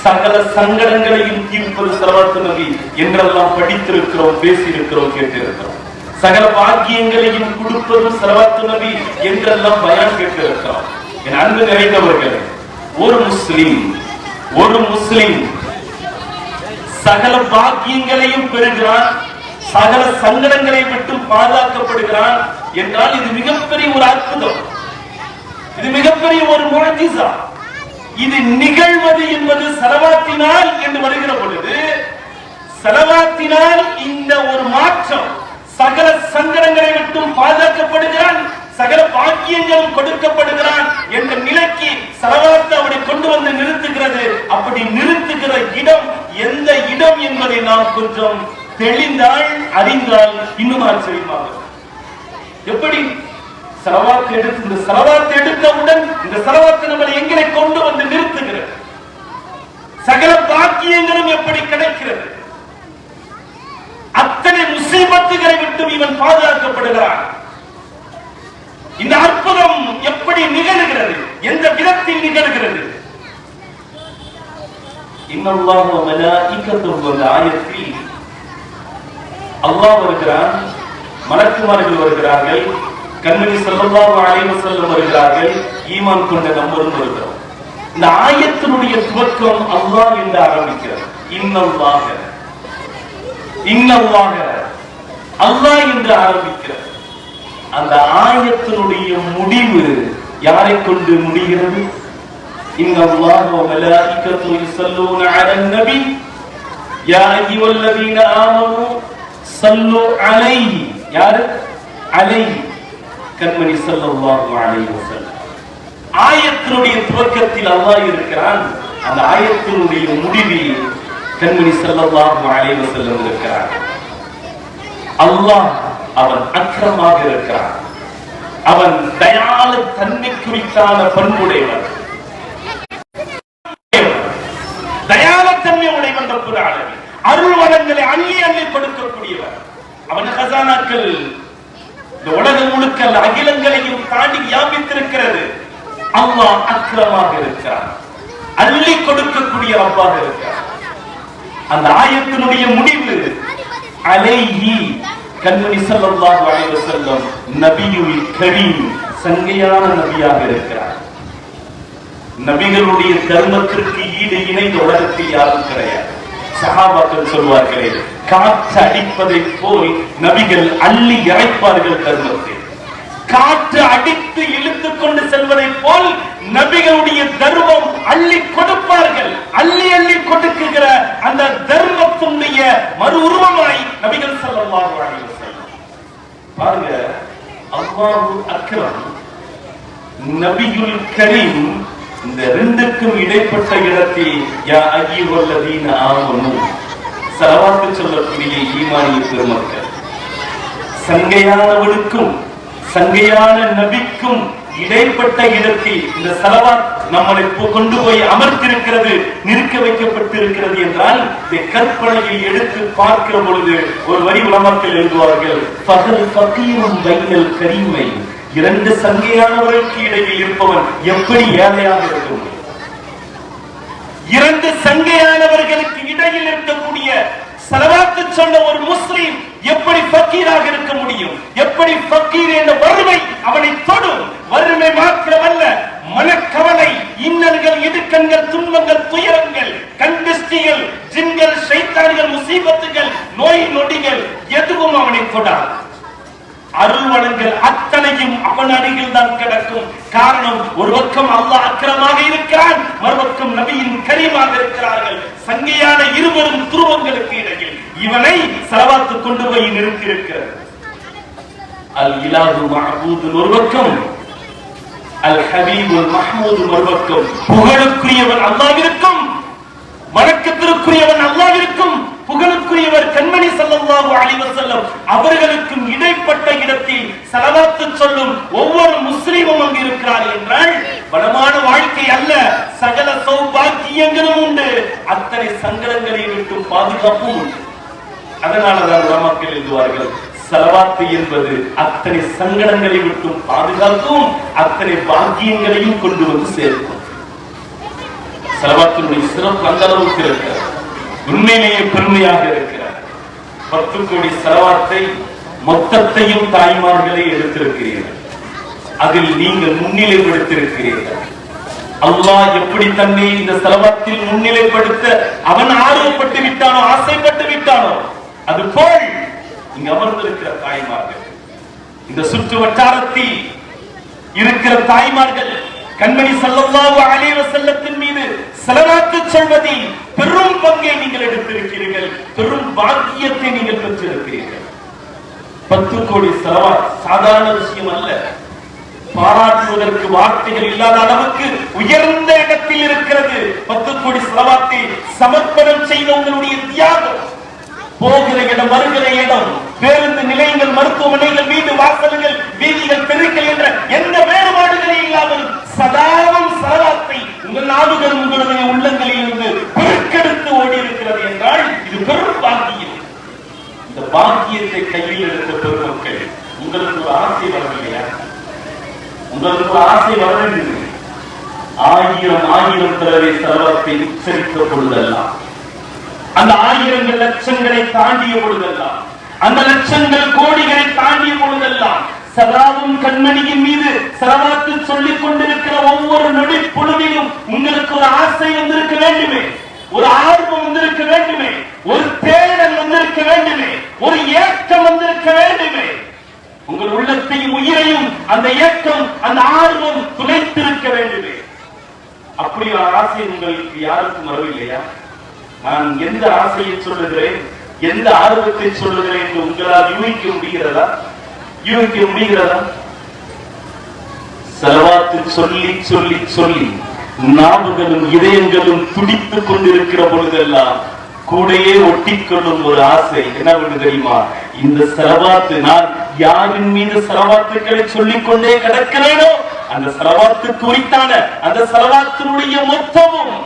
சகல சங்கடங்களையும் தீர்ப்பது ஸலவாத்து நபி என்றெல்லாம் படித்திருக்கிறோம், பேசியிருக்கிறோம், கேட்டிருக்கிறோம். சகல பாக்கியங்களையும் கொடுப்பது ஸலவாத்து நபி என்றெல்லாம் பயான் கேட்டிருக்கிறோம். என் அன்பு நிறைந்தவர்களே, ஒரு முஸ்லிம் சகல பாக்கியங்களையும் பெறுகிறான், சகல சங்கடங்களை விட்டு பாதுகாக்கப்படுகிறான் என்றால் இது மிகப்பெரிய ஒரு அற்புதம், இது மிகப்பெரிய ஒரு முஅஜிஸா. இது நிகழ்வது என்பது ஸலவாத்தினால் என்று வருகிற பொழுது, ஸலவாத்தினால் இந்த ஒரு மாற்றம், சகல சங்கடங்களை விட்டு பாதுகாக்கப்படுகிறான், சகல பாக்கியங்கள் கொடுக்கப்படுகிறான் என்ற நிலைக்கு ஸலவாத் அவனை கொண்டு வந்து நிறுத்துகிறது. அப்படி நிறுத்துகிற இடம் எந்த இடம் என்பதை நாம் கொஞ்சம் தெளிந்தால், அறிந்தால் இன்னும் ஆச்சரியமாக. எப்படி ஸலவாத் எடுத்து, இந்த ஸலவாத் எடுத்தவுடன் இந்த ஸலவாத் நம்மளை எங்கே கொண்டு வந்து நிறுத்துகிறது, சகல பாக்கியங்களும் எப்படி கிடைக்கிறது, அத்தனை முசீபத்துகளை விட்டு இவன் பாதுகாக்கப்படுகிறான். இந்த அற்புதம் எப்படி நிகழ்கிறது, எந்த விதத்தில் நிகழ்கிறது? இன்னல்லாஹு வ மலாயிகத்துஹு, என்ற ஆயத்தில் அல்லாஹ் வருகிறான், மலக்குமார்கள் வருகிறார்கள், கண்மணி ஸல்லல்லாஹு அலைஹி வஸல்லம் வருகிறார்கள், ஈமான் கொண்ட நம்மளும் வருகிறோம். இந்த ஆயத்தினுடைய துவக்கம் அல்லாஹ் என்று ஆரம்பிக்கிறது. இன்னல்லாஹ அல்லாஹ் என்று ஆரம்பிக்கிறது. அந்த ஆயத்தினுடைய முடிவு யாரை கொண்டு முடிகிறது? இன்னல்லாஹ வ மலாயிகத்துஹு யுஸல்லூன அலன் நபி யா அய்யுஹல்லதீன ஆமனூ ஸல்லு அலைஹி. யார் அலைஹி? கண்மணி ஸல்லல்லாஹு அலைஹி வஸல்லம். ஆயத்தினுடைய துவக்கத்தில் அல்லாஹ் இருக்கிறான், அந்த ஆயத்தினுடைய முடிவில் கண்மணி ஸல்லல்லாஹு அலைஹி வஸல்லம் இருக்கிறார். அல்லாஹ் அவன் அக்ரமாக இருக்கிறான், அவன் தயால தன்மை குறித்தான பண்புடையவன், தயாலத்தன்மை உடையவன், அருள் வளங்களை அள்ளி அள்ளி கொடுக்கக்கூடியவர். அவன் கசானாக்கள் இந்த உலகம் முழுக்க அகிலங்களையும் தாண்டி வியாபித்திருக்கிறது. அல்லாஹ் அக்ரமாக இருக்கிறான், அள்ளி கொடுக்கக்கூடிய ரப்பாக இருக்கிறான். அந்த ஆயத்தினுடைய முடிவு அலைஹி, கண்மணி ஸல்லல்லாஹு அலைஹி வஸல்லம் நபியுல் கரீம், சங்கையான நபியாக இருக்கிறார். நபிகளுடைய தர்மத்திற்கு ஈடு இணை உலகத்தில் யாரும் கிடையாது. சஹாபாக்கள் சொல்வார்களே, காற்று அடிப்பதை போல் நபிகள் அள்ளி இறைப்பார்கள் தர்மத்தை. காற்று அடித்து இழுத்துக் கொண்டு செல்வதை போல் நபிகளுடைய தர்மம் அள்ளி கொடுப்பார்கள். அள்ளி அள்ளி கொடுக்குகிற அந்த தர்மத்தினுடைய மறு உருவமாய் நபிகள் ஸல்லல்லாஹு அலைஹி வஸல்லம். பாருங்க, அல்லாஹு அக்ரம், நபியுல் கரீம், இந்த ரெண்டுக்கும் இடைப்பட்ட இடத்தில் யா அய்யுஹல்லதீன ஆமனு ஸலவாத்து சொல்லக்கூடிய ஈமானிய பெருமக்கள், சங்கையானவனுக்கும் சங்கையான நபிக்கும் இடைப்பட்ட இடத்தில் இந்த ஸலவாத் நம்மளை கொண்டு போய் அமர்த்திருக்கிறது, நிற்க வைக்கப்பட்டிருக்கிறது என்றால் இந்த கற்பனையை எடுத்து பார்க்கிற பொழுது ஒரு வரி உலமாக்கள் எழுதுவார்கள், ஃபஹல் ஃபகீரும் பைனல் கரீமை, இரண்டு சங்கையானவர்களுக்கு இடையில் இருப்பவன் எப்படி ஏழையாக இருக்க முடியும்? இரண்டு சங்கையானவர்களுக்கு இடையில் இருக்கக்கூடிய ஸலவாத்து சொன்ன ஒரு முஸ்லிம் எப்படி ஃபக்கீராக இருக்க முடியும்? எப்படி ஃபக்கீர் என்ற வறுமை அவனை தொடும். வறுமை மாத்திரமல்ல, மனக்கவலை, இன்னல்கள், இடுக்கண்கள், துன்பங்கள், துயரங்கள், கண்டிஷ்டிகள், ஜின்கள், ஷைத்தான்கள், முசீபத்துகள், நோய் நொடிகள் எதுவும் அவனை தொடாது. அருள்வளங்கள் அத்தனையும் அவன் அருகில் தான் கிடக்கும். காரணம், ஒரு பக்கம் அல்லாஹ் அக்ரமாக இருக்கிறான், மறுபக்கம் நபியின் கரீமாக இருக்கிறார்கள். சங்கையான இருவரும் துருவங்களுக்கு இடையில் இவனை ஸலவாத்து கொண்டு போய் நிறுத்தி இருக்கிறது. அல் இலாஹு மஅபூது ஒரு பக்கம், அல் ஹபீபுல் மஹ்மூது மறுபக்கம். புகழுக்குரியவன் அல்லாஹ்விற்கும், வணக்கத்திற்குரியவன் அல்லாஹ்விற்கும், புகழுக்குரியவர் கண்மணி ஸல்லல்லாஹு அலைஹி வஸல்லம் அவர்களுக்கும் இடைப்பட்ட இடத்தில் ஸலவாத்து சொல்லும் ஒவ்வொரு முஸ்லிமும் அங்கு இருக்கிறார்கள் என்றால் வளமான வாழ்க்கை அல்ல, சகல சௌபாக்கியங்களும் உண்டு, அத்தனை சங்கடங்களை விட்டு பாதுகாப்பும் உண்டு. அதனாலதான் உலமாக்கள் எழுதுவார்கள், ஸலவாத்து என்பது அத்தனை சங்கடங்களை விட்டும் பாதுகாக்கும், அத்தனை பாக்கியங்களையும் கொண்டு வந்து சேர்க்கும். ஸலவாத்தினுடைய சிறப்பு அந்த அளவுக்கு இருக்கிறது, உண்மையிலேயே பெருமையாக இருக்கிறார். 10 கோடி ஸலவாத்தை மொத்தத்தையும் தாய்மார்களே எடுத்திருக்கிறீர்கள், அதில் நீங்கள் முன்னிலைப்படுத்தியிருக்கிறீர்கள். அல்லாஹ் எப்படி தன்னை இந்த ஸலவாத்தில் முன்னிலைப்படுத்த அவன் ஆர்வப்பட்டு விட்டானோ, ஆசைப்பட்டு விட்டானோ, அதுபோல் இங்கு அமர்ந்திருக்கிற தாய்மார்கள், இந்த சுற்று வட்டாரத்தில் இருக்கிற தாய்மார்கள் கண்மணி ஸல்லல்லாஹு அலைஹி வஸல்லத்தின் மீது ஸலவாத்து சொல்வதில் பெரும் பங்கை நீங்கள் எடுத்திருக்கிறீர்கள், பெரும் பாக்கியத்தை நீங்கள் பெற்றிருக்கிறீர்கள். 10 கோடி ஸலவாத் சாதாரண விஷயம் அல்ல. பாராட்டுவதற்கு வார்த்தைகள் இல்லாத அளவுக்கு உயர்ந்த இடத்தில் இருக்கிறது 10 கோடி ஸலவாத்தை சமர்ப்பணம் செய்த உங்களுடைய தியாகம். போகிற இடம், வருகிற இடம், பேருந்து நிலையங்கள், மருத்துவமனைகள், வீடு வாசல்கள், வீதிகள், தெருக்கள் என்ற எந்த வேறுபாடுகளே இல்லாமல் சதாவும் ஸலவாத்தை உங்கள் நாடுகள், உங்களுடைய உள்ளங்களில் இருந்து பெருக்கெடுத்து ஓடி இருக்கிறது என்றால் இது பெரும் பாக்கியம். இந்த பாக்கியத்தை கையில் எடுத்த பெருமக்கள், உங்களுக்கு ஒரு ஆசை வரவில்லையா? உங்களுக்கு ஒரு ஆசை வர வேண்டும். 1000 தடவை ஸலவாத்தை உச்சரித்த பொழுதெல்லாம், அந்த ஆயிரங்கள் லட்சங்களை தாண்டிய பொழுதெல்லாம், அந்த லட்சங்கள் கோடிகளை தாண்டிய பொழுதெல்லாம் சதாவும் கண்மணியின் மீது ஸலவாத்து சொல்லிக் கொண்டிருக்கிற ஒவ்வொரு நொடி பொழுதிலும் உங்களுக்கு ஒரு ஆசை வந்திருக்க வேண்டுமே, ஒரு ஆர்வம் வந்திருக்க வேண்டுமே, ஒரு தேடல் வந்திருக்க வேண்டுமே, ஒரு ஏக்கம் வந்திருக்க வேண்டுமே. உங்கள் உள்ளத்தையும் உயிரையும் அந்த ஏக்கம், அந்த ஆர்வம் துளைத்திருக்க வேண்டுமே. அப்படி ஒரு ஆசை உங்களுக்கு யாருக்கும் வரவில்லையா? நான் எந்த ஆசையை சொல்லுகிறேன், எந்த ஆர்வத்தை சொல்லுகிறேன் என்று உங்களால் யூகிக்க முடிகிறதா? ஸலவாத்து சொல்லி சொல்லி சொல்லி நாவுகளும் இதயங்களும் துடித்துக் கொண்டிருக்கிற பொழுதெல்லாம் கூடையே ஒட்டிக்கொள்ளும் ஒரு ஆசை என்ன தெரியுமா? இந்த ஸலவாத்து, நான் யாரின் மீது ஸலவாத்துக்களை சொல்லிக்கொண்டே கிடக்கிறேனோ அந்த ஸலவாத்துக்கு உரித்தான அந்த ஸலவாத்தினுடைய மொத்தமும்,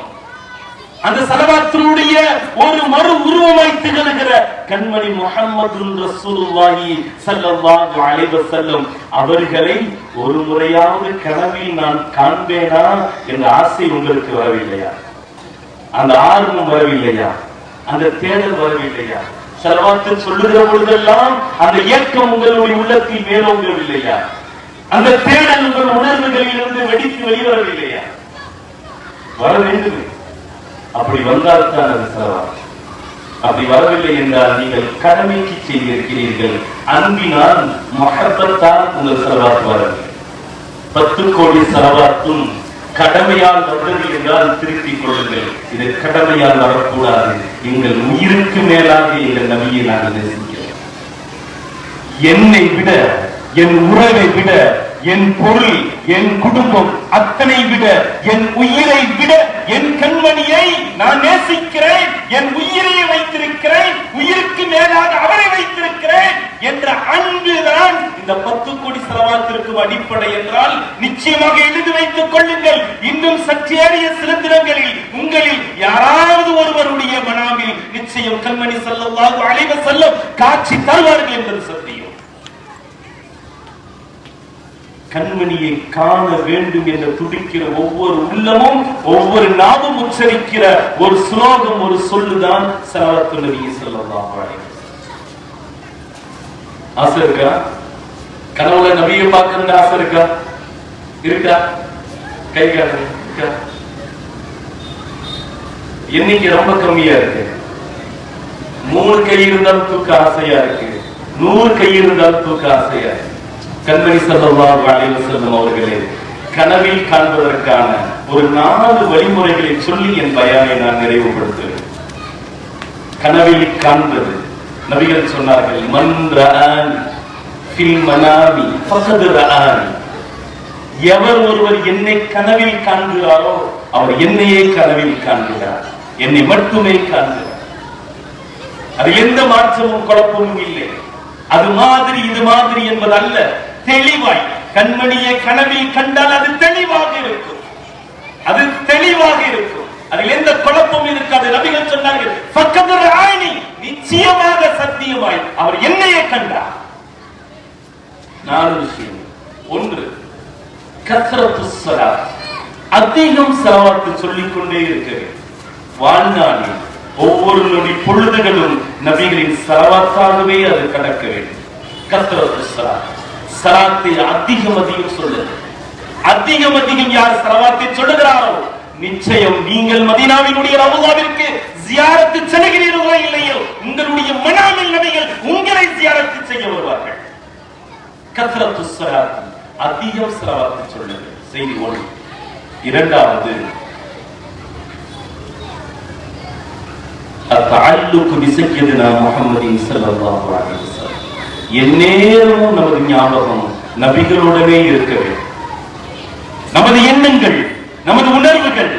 அந்த ஸலவாத்தினுடைய ஒரு மறு உருவமாய் திகழ்கிற கண்மணி முஹம்மது ரசூலுல்லாஹி ஸல்லல்லாஹு அலைஹி வஸல்லம் அவர்களை ஒரு முறையாவது கனவில் நான் காண்பேனா என்ற ஆசை உங்களுக்கு வரவில்லையா? அந்த ஆர்வம் வரவில்லையா? அந்த தேடல் வரவில்லையா? ஸலவாத்து சொல்லுகிற பொழுதெல்லாம் அந்த ஏக்கம் உங்களுடைய உள்ளத்தில் மேலோங்கவில்லையா? அந்த தேடல் உங்கள் உணர்வுகளில் இருந்து வெடித்து வெளிவரவில்லையா? வர வேண்டும். அப்படி வந்தால்தான் அது ஸலவாத். அப்படி வரவில்லை என்றால் நீங்கள் கடமைக்கு செய்திருக்கிறீர்கள். அன்பினால் மஹப்பத்தால் உங்கள் செலவாத்து வரவில்லை. 10 கோடி செலவாத்தும் கடமையால் வந்தது என்றால் திருத்திக் கொள்ளுங்கள். இது கடமையால் வரக்கூடாது. எங்கள் உயிருக்கு மேலாக எங்கள் நபியை நாங்கள் நேசிக்கிறோம். என்னை விட, என் உறவை விட, என் பொருள், என் குடும்பம் அத்தனை விட, என் உயிரை விட என் கண்மணியை நான் நேசிக்கிறேன். என் உயிரை வைத்திருக்கிறேன், உயிருக்கு மேலாக அவரை வைத்திருக்கிறேன் என்ற அன்புதான் இந்த 10 கோடி செலவாத்திற்கும் அடிப்படை என்றால் நிச்சயமாக எழுதி வைத்துக் கொள்ளுங்கள். இன்னும் சற்றேறிய சில தினங்களில் உங்களில் யாராவது ஒருவருடைய மனாவில் நிச்சயம் கண்மணி ஸல்லல்லாஹு அலைஹி வஸல்லம் காட்சி தருவார்கள் என்பது சத்தியம். கண்மணியை காண வேண்டும் என்று துடிக்கிற ஒவ்வொரு உள்ளமும், ஒவ்வொரு நாவும் உச்சரிக்கிற ஒரு ஸ்லோகம், ஒரு சொல்லுதான் ஸலவாத்து நபி ஸல்லல்லாஹு அலைஹி வஸல்லம். ஆசை இருக்கா? கனவுல நபியை பார்க்கணும்னு ஆசை இருக்கா? இருக்கா? கை காட்டுங்க. எண்ணிக்கை ரொம்ப கம்மியா இருக்கு. 3 கை இருந்தால் தூக்க ஆசையா இருக்கு, 100 கை இருந்தால் தூக்க ஆசையா இருக்கு. கண்மணி ஸல்லல்லாஹு அலைஹி வஸல்லம் அவர்களே கனவில் காண்பதற்கான ஒரு 4 வழிமுறைகளை சொல்லி என் பயானை நான் நிறைவுபடுத்துவேன். கனவில் காண்பது, நபிகள் சொன்னார்கள், மன் ரஆனி ஃபில் மனாமி ஃபகத் ரஆனி. எவர் ஒருவர் என்னை கனவில் காண்கிறாரோ அவர் என்னையே கனவில் காண்கிறார், என்னை மட்டுமே காண்கிறார். அது எந்த மாற்றமும் குழப்பமும் இல்லை. அது மாதிரி இது மாதிரி என்பது அல்ல. தெளிவாய் கண்மணியை கனவில் கண்டால் அது தெளிவாக இருக்கும், அது தெளிவாக இருக்கும், அதில் எந்த குழப்பமும் இருக்காது. நபிகள் சொன்னார்கள், ஃபகத் ரஆனி, நிச்சயமாக சத்தியமாய் அவர் என்னையே கண்டார். 4 விஷயம். 1, கத்ரத்து ஸலாத், அதிகம் ஸலவாத் சொல்லிக் கொண்டே இருக்கிறேன். வாழ்நாளில் ஒவ்வொரு நொடி பொழுதுகளும் நபிகளின் ஸலவாத்தாகவே அது கடக்க வேண்டும். கத்ரத்து ஸலாத், ஸலாத்தை அதிகம் சொல்லுங்கள். அதிகம் யார் ஸலவாத்தை சொல்லுகிறாரோ நிச்சயம் நீங்கள் மதீனாவினுடைய ரவுதாவிற்கு ஜியாரத்து செல்கிறீர்களோ இல்லையோ உங்களுடைய மனாவில் நபிகள் உங்களை ஜியாரத்து செய்ய வருவார்கள். கத்ரத்து ஸலாத், அதிகம் ஸலவாத்தை சொல்லுங்கள். செய்தி 1. 2வது, அத்தஅல்லுகு பிஸய்யிதினா முஹம்மதின் ஸல்லல்லாஹு அலைஹி வஸல்லம். எந்நேரமும் நமது ஞாபகம் நபிகளோடவே இருக்க வேண்டும். நமது எண்ணங்கள், நமது உணர்வுகள்,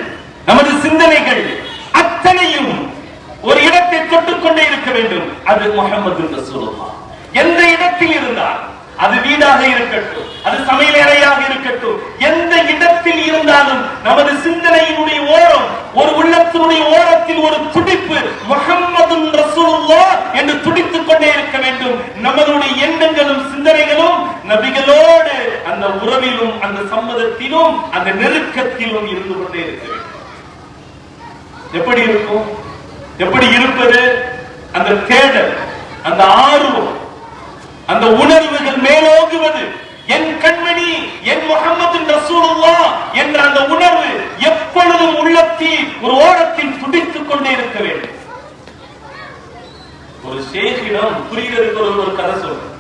நமது சிந்தனைகள் அத்தனையும் ஒரு இடத்தை தொட்டுக்கொண்டே இருக்க வேண்டும். அது முஹம்மது ரசூலுல்லாஹ். எந்த இடத்தில் இருந்தால், அது வீடாக இருக்கட்டும், அது சமையலறையாக இருக்கட்டும், எந்த இடத்தில் இருந்தாலும் நமது சிந்தனையினுடைய ஓரம், ஒரு உள்ளத்தினுடைய ஓரத்தில் ஒரு துடிப்பு, முஹம்மது ரசூலுல்லாஹ் என்று துடித்துக் கொண்டே இருக்க வேண்டும். நமதுடைய எண்ணங்களும் சிந்தனைகளும் நபிகளோடு அந்த உறவிலும், அந்த சம்மதத்திலும், அந்த நெருக்கத்திலும் இருந்து கொண்டே இருக்க வேண்டும். எப்படி இருக்கும்? எப்படி இருப்பது? அந்த தேடல், அந்த ஆர்வம், அந்த உணர்வுகள் மேலோங்குவது. என் கண்மணி, என் முஹம்மது ரசூலுல்லாஹ் என்ற அந்த உணர்வு எப்பொழுதும் உள்ளத்தில் ஒரு ஓரத்தில் துடித்துக் கொண்டே இருக்க வேண்டும். ஒரு ஷேഖிடம் புரிகிறதுக்கு ஒரு கதை சொல்றேன்.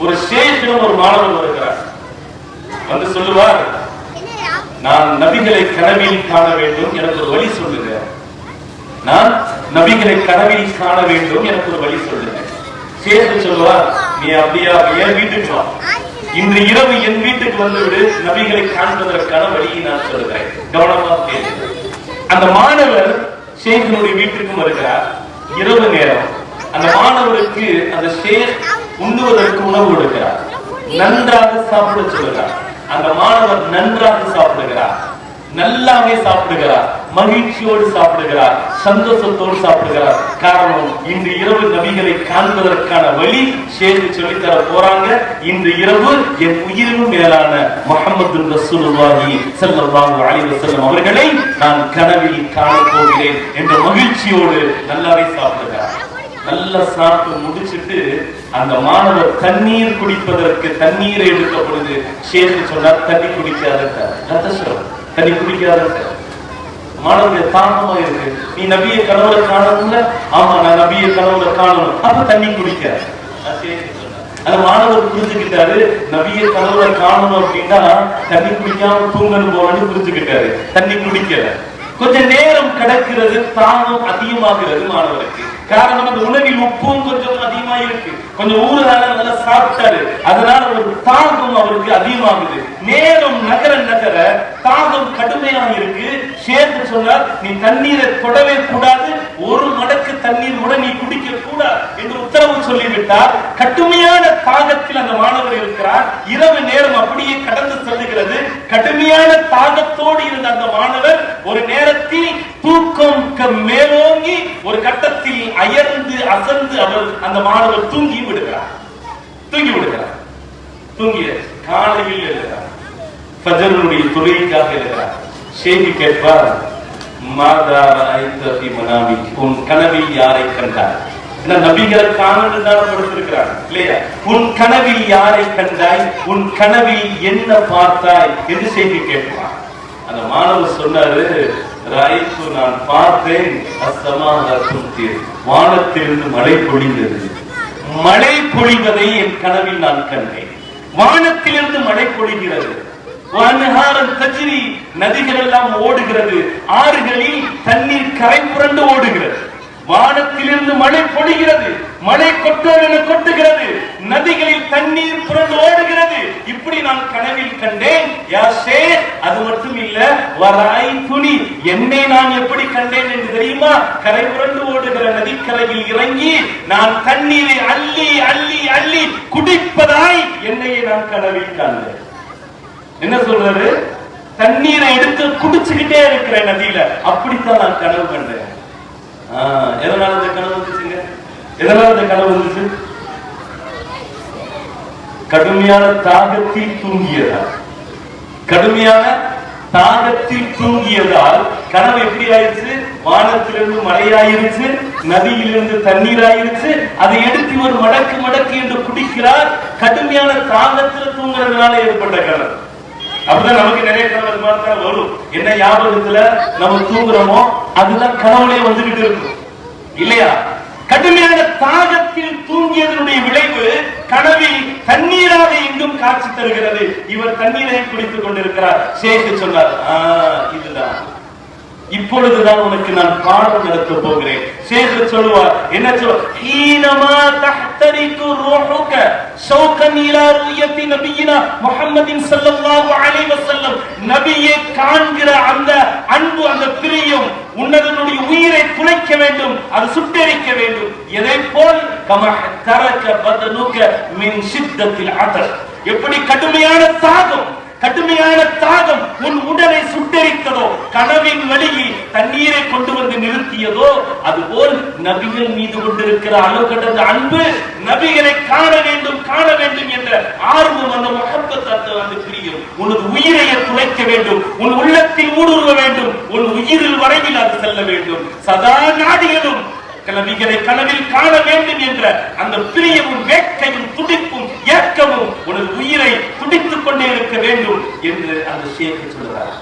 ஒரு ஷேഖிடம் ஒரு மாணவர் வருகிறார். வந்து சொல்லுவார், நான் நபிகளை கனவில் காண வேண்டும், எனக்கு ஒரு வழி சொல்லுங்க. நான் நபிகளை கனவில் காண வேண்டும், எனக்கு ஒரு வழி சொல்லுங்க. ஷேக் சொல்லுவார், நீ அப்படியா என் வீட்டுக்கு வா, இன்று இரவு என் வீட்டுக்கு வந்துவிடு, நபிகளை காண்பதற்கான வழியை நான் சொல்லுகிறேன், கவனமாக கேளு. அந்த மாணவர் ஷேக்கினுடைய வீட்டுக்கு வருகிறார். இரவு நேரம். அந்த மாணவருக்கு அந்த ஷேக் உண்ணுவதற்கு உணவு கொடுக்கிறார். நன்றாக சாப்பிட சொல்லுகிறார். அந்த மாணவர் நன்றாக சாப்பிடுகிறார், நல்லாவே சாப்பிடுகிறார், மகிழ்ச்சியோடு சாப்பிடுகிறார், சந்தோஷத்தோடு சாப்பிடுகிறார். காரணம், இன்று இரவு நபிகளை காண்பதற்கான வழி ஷேக் சொல்லித்தர போறாங்க. இன்று இரவு என் உயிரினும் மேலான முஹம்மது ரசூலுல்லாஹி ஸல்லல்லாஹு அலைஹி வஸல்லம் அவர்களை நான் கனவில் காண போகிறேன் என்ற மகிழ்ச்சியோடு நல்லாவே சாப்பிடுகிறார். நல்லா சாப்பிட்டு முடிச்சிட்டு அந்த மாணவர் தண்ணீர் குடிப்பதற்கு தண்ணீரை எடுக்கப்படுது. ஷேக் சொன்னார், தண்ணி குடிக்காத, தண்ணி குடிக்காத. மாணவர்கள் தாகமா இருக்கு. நீ நபியை கனவுல காணணும்ல? ஆமா, நான் நபியை கனவுல காணணும். அப்ப தண்ணி குடிக்க. அந்த மாணவர் புரிஞ்சுக்கிட்டாரு, நபியை கனவுல காணணும் அப்படின்னா தண்ணி குடிக்காம தூங்கணும் போலன்னு புரிஞ்சுக்கிட்டாரு. தண்ணி குடிக்கல. கொஞ்ச நேரம் கிடக்கிறது, தாகம் அதிகமாகிறது மாணவருக்கு. காரணம், அந்த உணவில் உப்பும் கொஞ்சம் அதிகமா இருக்கு. கொஞ்சம் ஊறுகால நல்லா சாப்பிட்டாரு, அதனால ஒரு தாகம் அவருக்கு அதிகமாகுது. நேரம் நகர நகர தாகம் கடுமையாக இருக்கு. சேர்த்து சொன்னார், நீ தண்ணீரை தொடவே கூடாது, ஒரு மடக்கு தண்ணீர் கூட நீ குடிக்க கூடாது என்று உத்தரவு சொல்லிவிட்டார். கடுமையான தாகத்தில் அந்த மாணவர் இருக்கிறார். இரவு நேரம் அப்படியே கடந்து செல்லுகிறது. கடுமையான தாகத்தோடு இருந்த அந்த மாணவர் ஒரு நேரத்தில் தூக்கம் மேலோங்கி ஒரு கட்டத்தில் அயர்ந்து அசந்து அந்த மாணவர் தூங்கி விடுகிறார். தூங்கிய காலையில் எழுகிறார். ஃபஜ்ருடைய தொழுகைக்காக எழுகிறார். ஷேഖ് கேட்பார், மாதா ரஅய்த ஃபீ மனாமிக், உன் கனவில் யாரை கண்டாய்? நபிகளை காணதான் கொடுத்திருக்கிறார் இல்லையா? உன் கனவில் யாரை கண்டாய்? உன் கனவில் என்ன பார்த்தாய் என்று ஷேഖ் கேட்பார். அந்த மாணவர் சொன்னாரு, ராயித்து, நான் பார்த்தேன், வானத்திலிருந்து மழை பொழிந்தது. மழை பொழிவதை என் கனவில் நான் கண்டேன். வானத்திலிருந்து மழை பொழிகிறது. நதிகள் எல்லாம் ஓடுகிறது. ஆறுகளில் தண்ணீர் கரை புரண்டு ஓடுகிறது. வானத்திலிருந்து மழை பொழிகிறது. மழை கொட்டுகிறது. நதிகளில் தண்ணீர் புரண்டு ஓடுகிறது. இப்படி நான் கனவில் கண்டேன். அது மட்டும் இல்ல, வராய் துணி, என்னை நான் எப்படி கண்டேன் என்று தெரியுமா? கரை புரண்டு ஓடுகிற நதிக்கரையில் இறங்கி நான் தண்ணீரை அள்ளி அள்ளி அள்ளி குடிப்பதாய் என்னையே நான் கனவில் கண்டேன். என்ன சொல்றாரு? தண்ணீரை எடுத்து குடிச்சுக்கிட்டே இருக்கிற நதியில. அப்படித்தான் நான் கனவு கண்டேன். எதனால இந்த கனவு வந்துச்சுங்க? எதனால இந்த கனவு வந்துச்சு? கடுமையான தாகத்தில் தூங்கியதால். கடுமையான தாகத்தில் தூங்கியதால் கனவு எப்படி ஆயிடுச்சு? வானத்திலிருந்து மழையாயிருச்சு, நதியிலிருந்து தண்ணீர் ஆயிருச்சு. அதை எடுத்து ஒரு மடக்கு மடக்கு என்று குடிக்கிறார். கடுமையான தாகத்தில் தூங்குறதுனால ஏற்பட்ட கனவு. அப்படிதான் நமக்கு நிறைய கனவு மாதிரி வரும். என்ன ஞாபகத்துல நம்ம தூங்குறோமோ அதுதான் கனவுலயே வந்துகிட்டு இருக்கும் இல்லையா? கடுமையான தாகத்தில் தூங்கியதனுடைய விளைவு கனவில் தண்ணீராக எங்கும் காட்சி தருகிறது. இவர் தண்ணீரை குடித்துக் கொண்டிருக்கிறார். ஷேഖ் சொன்னார், இதுதான், இப்பொழுதுதான் உனக்கு நான் பாடம் நடத்த போகிறேன். ஷேഖ் சொல்லுவார், என்ன சொல்லுவார்? ஹீனமா தஹ்தரிகு ரூஹுக ஷௌகன் இலா ருயத்தி நபியினா முஹம்மதின் ஸல்லல்லாஹு அலைஹி வஸல்லம், நபியை காண்கிற அந்த அன்பு, அந்த பிரியம் உன்னதனுடைய உயிரை துளைக்க வேண்டும், அது சுட்டெரிக்க வேண்டும். எதை போல்? கமா தரக பதனுக மின் ஷித்தத்தில் அதர், எப்படி கடுமையான தாகம், கடுமையான தாகம் உன் உடலை சுட்டெரித்ததோ, கனவின் வழியில் தண்ணீரை கொண்டு வந்து நிறுத்தியதோ, அதுபோல் நபிகள் மீது கொண்டிருக்கிற அளவு கடந்த அன்பு, நபிகளை காண வேண்டும் காண வேண்டும் என்ற ஆர்வம், அந்த முஹப்பத், அந்த பிரியம் உனது உயிரை துளைக்க வேண்டும், உன் உள்ளத்தில் ஊடுருவ வேண்டும், உன் உயிரில் வரையில் அது செல்ல வேண்டும். சதா நாடியதும் நபிகளை கனவில் காண வேண்டும் என்ற அந்த பிரியமும் வேட்கையும் துடிப்பும் ஏக்கமும் உனது உயிரை துடித்துக் கொண்டே இருக்க வேண்டும் என்று அந்த ஷேഖ் சொல்கிறார்.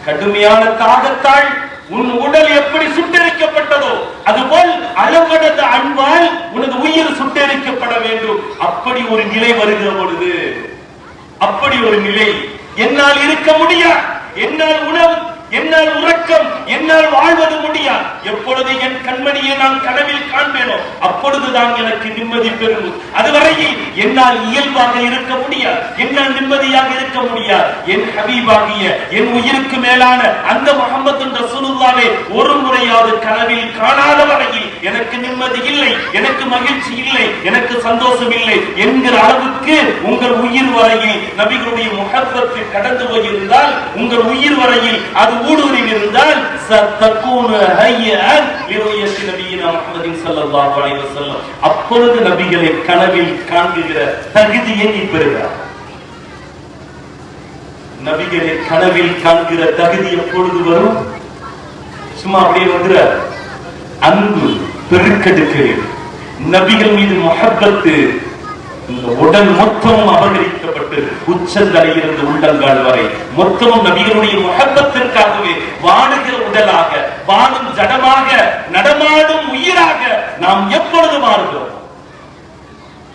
கடுமையான தாகத்தால் உன் உடல் எப்படி சுட்டெரிக்கப்பட்டதோ அதுபோல் அளவடந்த அன்பால் உனது உயிர் சுட்டெரிக்கப்பட வேண்டும். அப்படி ஒரு நிலை வருகிற பொழுது, அப்படி ஒரு நிலை என்னால் இருக்க முடியாது, என்னால் உணவு, என்னால் உறக்கம், என்னால் வாழ்வது முடியாது. எப்பொழுது என் கண்மணியை நான் கனவில் காண்பேனோ அப்பொழுதுதான் எனக்கு நிம்மதி பெறும். அதுவரையில் என்னால் இயல்பாக இருக்க முடியாது, என்னால் நிம்மதியாக இருக்க முடியாது. என் ஹபீபாகிய, என் உயிருக்கு மேலான அந்த முஹம்மது ரசூலுல்லாஹ்வை ஒரு முறையாவது கனவில் காணாத வரையில் எனக்கு நிம்மதி இல்லை, எனக்கு மகிழ்ச்சி இல்லை, எனக்கு சந்தோஷம் இல்லை என்கிற அளவுக்கு உங்கள் உயிர் வரையில் நபிகளுடைய முஹப்பத்தில் கடந்து போயிருந்தால், உங்கள் உயிர் வரையில் அது ஊடுருவி இருந்தால், அப்பொழுது நபிகளை கனவில் காண்கிற தகுதியை நீ பெறுகிறார். நபிகளை கனவில் காண்கிற தகுதி எப்பொழுது வரும்? சும்மா அப்படியே வந்துற அன்பு பெருக்கெடுக்கிறேன், நபிகள் மீது முஹப்பத்து இந்த உடல் மொத்தமும் அபகரிக்கப்பட்டு உச்சந்தலையிலிருந்து உள்ளங்கால் வரை மொத்தமும் நபிகளுடைய முஹப்பத்திற்காகவே வாழுகிற உடலாக, வாழும் ஜடமாக, நடமாடும் உயிராக நாம் எப்பொழுது மாறுகிறோம்?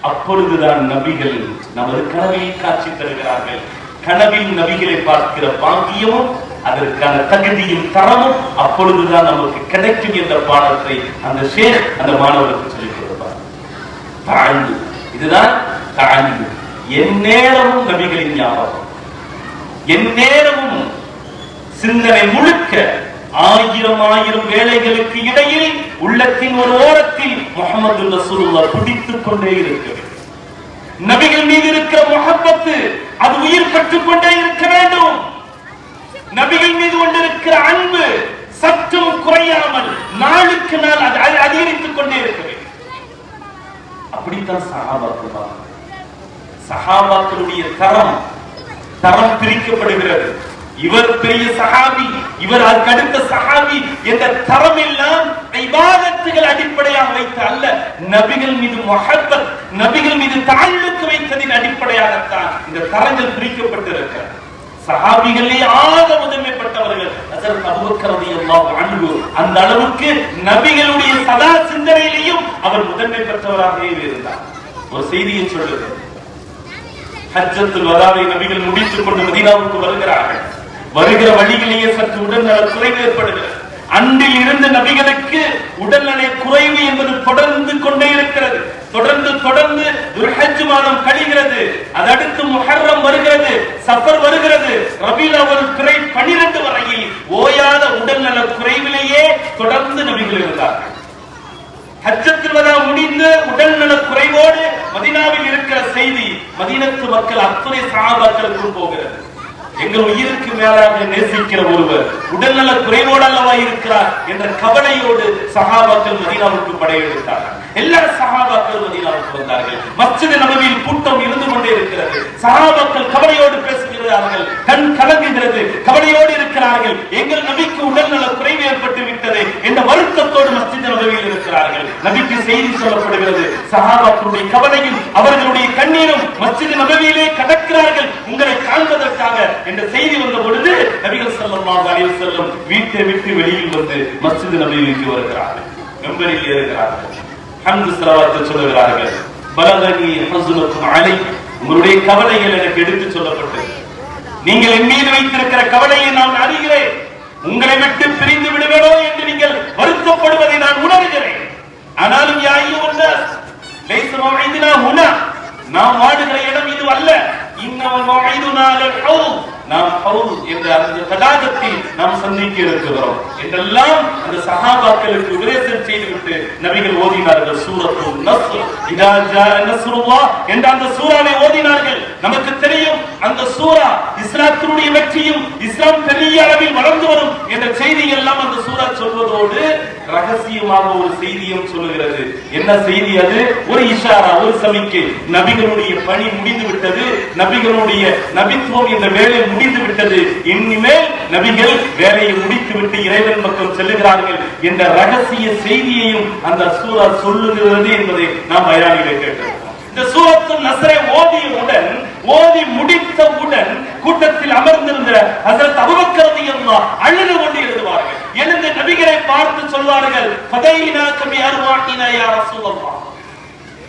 அப்பொழுதுதான் நபிகள் நமது கனவில் காட்சி தருகிறார்கள். கனவில் நபிகளை பார்க்கிற பாக்கியமும் அதற்கான தகுதியும் தரமும் அப்பொழுதுதான் நமக்கு கிடைக்கும் என்ற பாடத்தை அந்த ஷேக் அந்த மாணவருக்கு சொல்லிக் கொடுப்பார். தாழ்ந்து, இதுதான் தாழ்ந்து. எந்நேரமும் நபிகளின் ஞாபகம், எந்நேரமும் சிந்தனை முழுக்க ஆயிரம் ஆயிரம் வேலைகளுக்கு இடையில் உள்ளத்தின் ஒரு ஓரத்தில் முஹம்மது ரசூலுல்லாஹ் பிடித்துக் கொண்டே இருக்கிறது. நபிகள் மீது இருக்கிற முஹப்பத்து அது உயிர் பெற்றுக் கொண்டே இருக்க வேண்டும். நபிகள் மீது கொண்டிருக்கிற அன்பு சற்றும் குறையாமல் நாளுக்கு நாள் அதிகரித்துக் கொண்டே இருக்க வேண்டும். அப்படித்தான் சஹாபாக்கள். சஹாபாக்களுடைய தரம் பிரிக்கப்படுகிறது. இவர் பெரிய சஹாபி, இவர் அடுத்த சஹாபி என்ற தரம் எல்லாம் இபாதத்துகள் அடிப்படையாக வைத்த அல்ல, நபிகள் மீது முஹப்பத், நபிகள் மீது தஅல்லுக் வைத்ததின் அடிப்படையாகத்தான் இந்த தரங்கள் பிரிக்கப்பட்டிருக்கிறது. சஹாபிகளே ஆக முதன்மைப்பட்டவர்கள் ஹஜ்ரத் அபூபக்கர் ரலியல்லாஹு அன்ஹு. அந்த அளவுக்கு நபிகளுடைய சதா சிந்தனையிலேயும் அவர் முதன்மை பெற்றவராகவே இருந்தார். ஒரு செய்தியை சொல்லுது. ஹஜ்ஜத்துல் வதாவை நபிகள் முடித்துக் கொண்டு மதீனாவுக்கு வருகிறார்கள். வருகிற வழியிலேயே சற்று உடல்நல குறைவு ஏற்படுகிறது. அன்றில் இருந்து நபிகளுக்கு உடல்நல குறைவு என்பது தொடர்ந்து கொண்டே இருக்கிறது. தொடர்ந்து துல்ஹஜ் மாதம் கழிகிறது. அதடுத்து முஹர்ரம் வருகிறது, சஃபர் வருகிறது, ரபீல் அவ்வல் பிறை 12 வரையில் ஓயாத உடல்நல குறைவிலேயே தொடர்ந்து நபிகள் இருந்தார்கள். ஹஜ்ஜத்துல் வதா முடிந்து உடல்நல குறைவோடு மதீனாவில் இருக்கிற செய்தி மதீனத்து மக்கள் அத்துணை சஹாபாக்களுக்கும் போகிறது. எங்கள் உயிருக்கு மேலாக நேசிக்கிற ஒருவர் உடல்நல குறைவோடு அல்லவா இருக்கிறார் என்ற கவலையோடு சஹாபாக்கள் மதீனாவுக்கு படையெடுத்தார்கள். எல்லா சஹாபாக்கள் மதீனாவுக்கு வந்தார்கள். மஸ்ஜித் நபவியில் கூட்டம் இருந்து கொண்டே இருக்கிறது. சஹாபாக்கள் கவலையோடு பேசுகிறார்கள், கண் கலங்குகிறது, கவலையோடு இருக்கிறார்கள். எங்கள் நபிக்கு உடல்நல குறைவு ஏற்பட்டு விட்டது என்ற வருத்தத்தோடு மஸ்ஜித் நபவியில் இருக்கிறார்கள். நபிக்கு செய்தி சொல்லப்படுகிறது. சஹாபாக்களுடைய கவலையும் அவர்களுடைய கண்ணீரும் மஸ்ஜித் நபவியிலே கடக்கிறார்கள் உங்களை காண்பதற்காக என்ற செய்தி வந்த பொழுது நபிகள் ஸல்லல்லாஹு அலைஹி வஸல்லம் வீட்டை விட்டு வெளியில் வந்து மஸ்ஜித் நபவிக்கு வருகிறார்கள். மெம்பரில் ஏறுகிறார்கள். ஹம்து ஸலவாத் சொல்லுகிறார்கள். பலகனி ஹஸ்னுக்கும் அலை, உங்களுடைய கவலைகள் எனக்கு எடுத்து சொல்லப்பட்டது. நீங்கள் என் மீது வைத்திருக்கிற கவலையை நான் அறிகிறேன். உங்களை விட்டு பிரிந்து விடுவேனோ என்று நீங்கள் வருத்தப்படுவதை நான் உணர்கிறேன். ஆனாலும் யா அய்யுஹன் நாஸ் லைஸ மௌஇதுனா ஹுனா, நாம் வாடுகிற இடம் இது அல்ல. இன்னமல் மௌஇதுனா லல் ஹவுத், நாம் ஹவுத் என்ற அந்த தடாகத்தில் நாம் சந்திக்க இருக்கிறோம் என்றெல்லாம் அந்த சஹாபாக்களுக்கு உபதேசம் செய்துவிட்டு நபிகள் ஓதினார்கள். சூரத்துன் நஸ்ர், இதா ஜா நஸ்ருல்லாஹ் என்ற அந்த சூராவை ஓதினார்கள். நமக்கு தெரியும் அந்த சூரா இஸ்லாத்தினுடைய வெற்றியும் இஸ்லாம் பெரிய அளவில் வளர்ந்து வரும் என்ற செய்தி எல்லாம் அந்த சூரா சொல்வதோடு ரகசியமாக ஒரு செய்தியும் சொல்லுகிறது. என்ன செய்தி அது? ஒரு இஷாரா, ஒரு சமிக்கை. நபிகளுடைய பணி முடிந்து விட்டது, நபிகளுடைய நபித்துவம் என்ற வேலை முடிந்து விட்டது, இனிமேல் நபிகள் வேலையை முடித்து விட்டு இறைவன் பக்கம் செல்லுகிறார்கள் என்ற ரகசிய செய்தியையும் அந்த சூரா சொல்லுகிறது என்பதை நாம் பயானிலே கேட்டோம். இந்த சூரத்துன் நஸ்ரை ஓதி முடித்தவுடன் கூட்டத்தில் அமர்ந்திருந்த ஹஜ்ரத் அபூபக்கர் ரலியல்லாஹு அழுது கொண்டு எழுதுவார்கள். எழுந்து நபிகளை பார்த்து சொல்வார்கள், ஃபதைனாக பி அர்வாஹினா யா ரசூலல்லாஹ்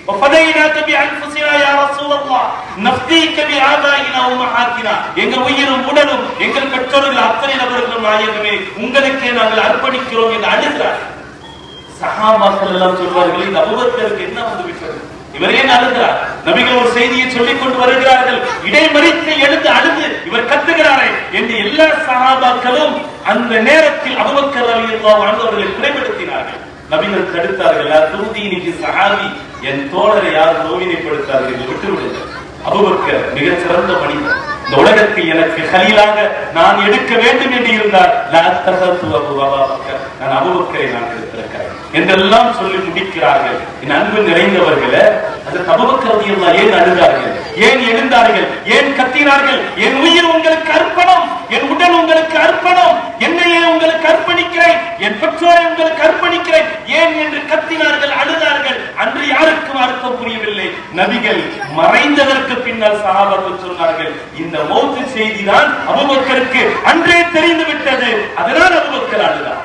وفديناك بأنفسنا يا رسول الله نفديك بآبائنا وأمهاتنا. எங்கள் உயிரும் உடலும் எங்கள் பெற்றோர்கள் அத்தனை நபர்களும் நாயகமே உங்களுக்கே நாங்கள் அர்ப்பணிக்கிறோம் என்று அழுகிறார். சஹாபாக்கள் எல்லாம் சொல்வார்கள், இந்த அபூபக்கருக்கு என்ன வந்து விட்டது, இவர் ஏன் அழுகிறார்? நபிகள் ஒரு செய்தியை சொல்லிக் கொண்டு வருகிறார்கள். இடைமறித்து எழுந்து அழுது இவர் கத்துகிறாரே என்று எல்லா சஹாபாக்களும் அந்த நேரத்தில் அபூபக்கர் ரலியல்லாஹு அன்ஹு அவர்களை குறைபடுத்தினார்கள். நபிகள் தடுத்தார்கள். துருதீனிக்கு சஹாபி, என் தோழரை யாரும் நோவினைப்படுத்தார்கள், விட்டுவிடுங்கள். அபூபக்கர் மிகச் சிறந்த மனிதர், இந்த உலகத்தில் எனக்கு கலீலாக நான் எடுக்க வேண்டும் என்று இருந்தார். நான் அபூபக்கரை நான் எடுத்திருக்கிறேன் என்றெல்லாம் சொல்லி முடிக்கிறார்கள். என் அன்பு நிறைந்தவர்களே, அபூபக்கர் ரலியல்லாஹு ஏன் அழுதார்கள், ஏன் எழுந்தார்கள், ஏன் கத்தினார்கள்? என் உயிர் உங்களுக்கு அர்ப்பணம், என் உடல் உங்களுக்கு அர்ப்பணம், என்னையே உங்களுக்கு அர்ப்பணிக்கிறேன், என் பெற்றோரை உங்களுக்கு அர்ப்பணிக்கிறேன், ஏன் என்று கத்தினார்கள், அழுதார்கள். அன்று யாருக்கும் அர்த்தம் புரியவில்லை. நபிகள் மறைந்ததற்கு பின்னால் சஹாபாக்கள் சொன்னார்கள், இந்த மௌத் செய்திதான் அபூபக்கருக்கு அன்றே தெரிந்து விட்டது, அதனால் அபூபக்கர் அழுதார்.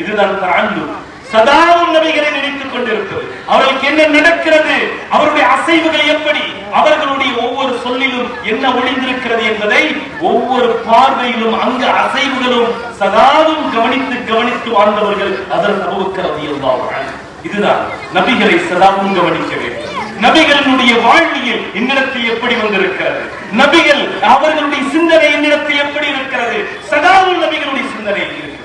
இதுதான் தஅல்லும். சதாவும் நபிகளை நினைத்துக் கொண்டிருப்பது, அவர்களுக்கு என்ன நடக்கிறது, அவருடைய அசைவுகள் எப்படி, அவர்களுடைய ஒவ்வொரு சொல்லிலும் என்ன ஒளிந்திருக்கிறது என்பதை ஒவ்வொரு பார்வையிலும் அங்கு அசைவுகளும் சதாவும் கவனித்து கவனித்து வாழ்ந்தவர்கள் ஹஜ்ரத் அபூபக்கர் ரலியல்லாஹு அன்ஹு. இதுதான் நபிகளை சதாவும் கவனிக்க வேண்டும். நபிகளுடைய வாழ்வியல் என்னிடத்தில் எப்படி வந்திருக்கிறது, நபிகள் அவர்களுடைய சிந்தனை என்னிடத்தில் எப்படி இருக்கிறது, சதாவும் நபிகளுடைய சிந்தனை இருக்கிறது.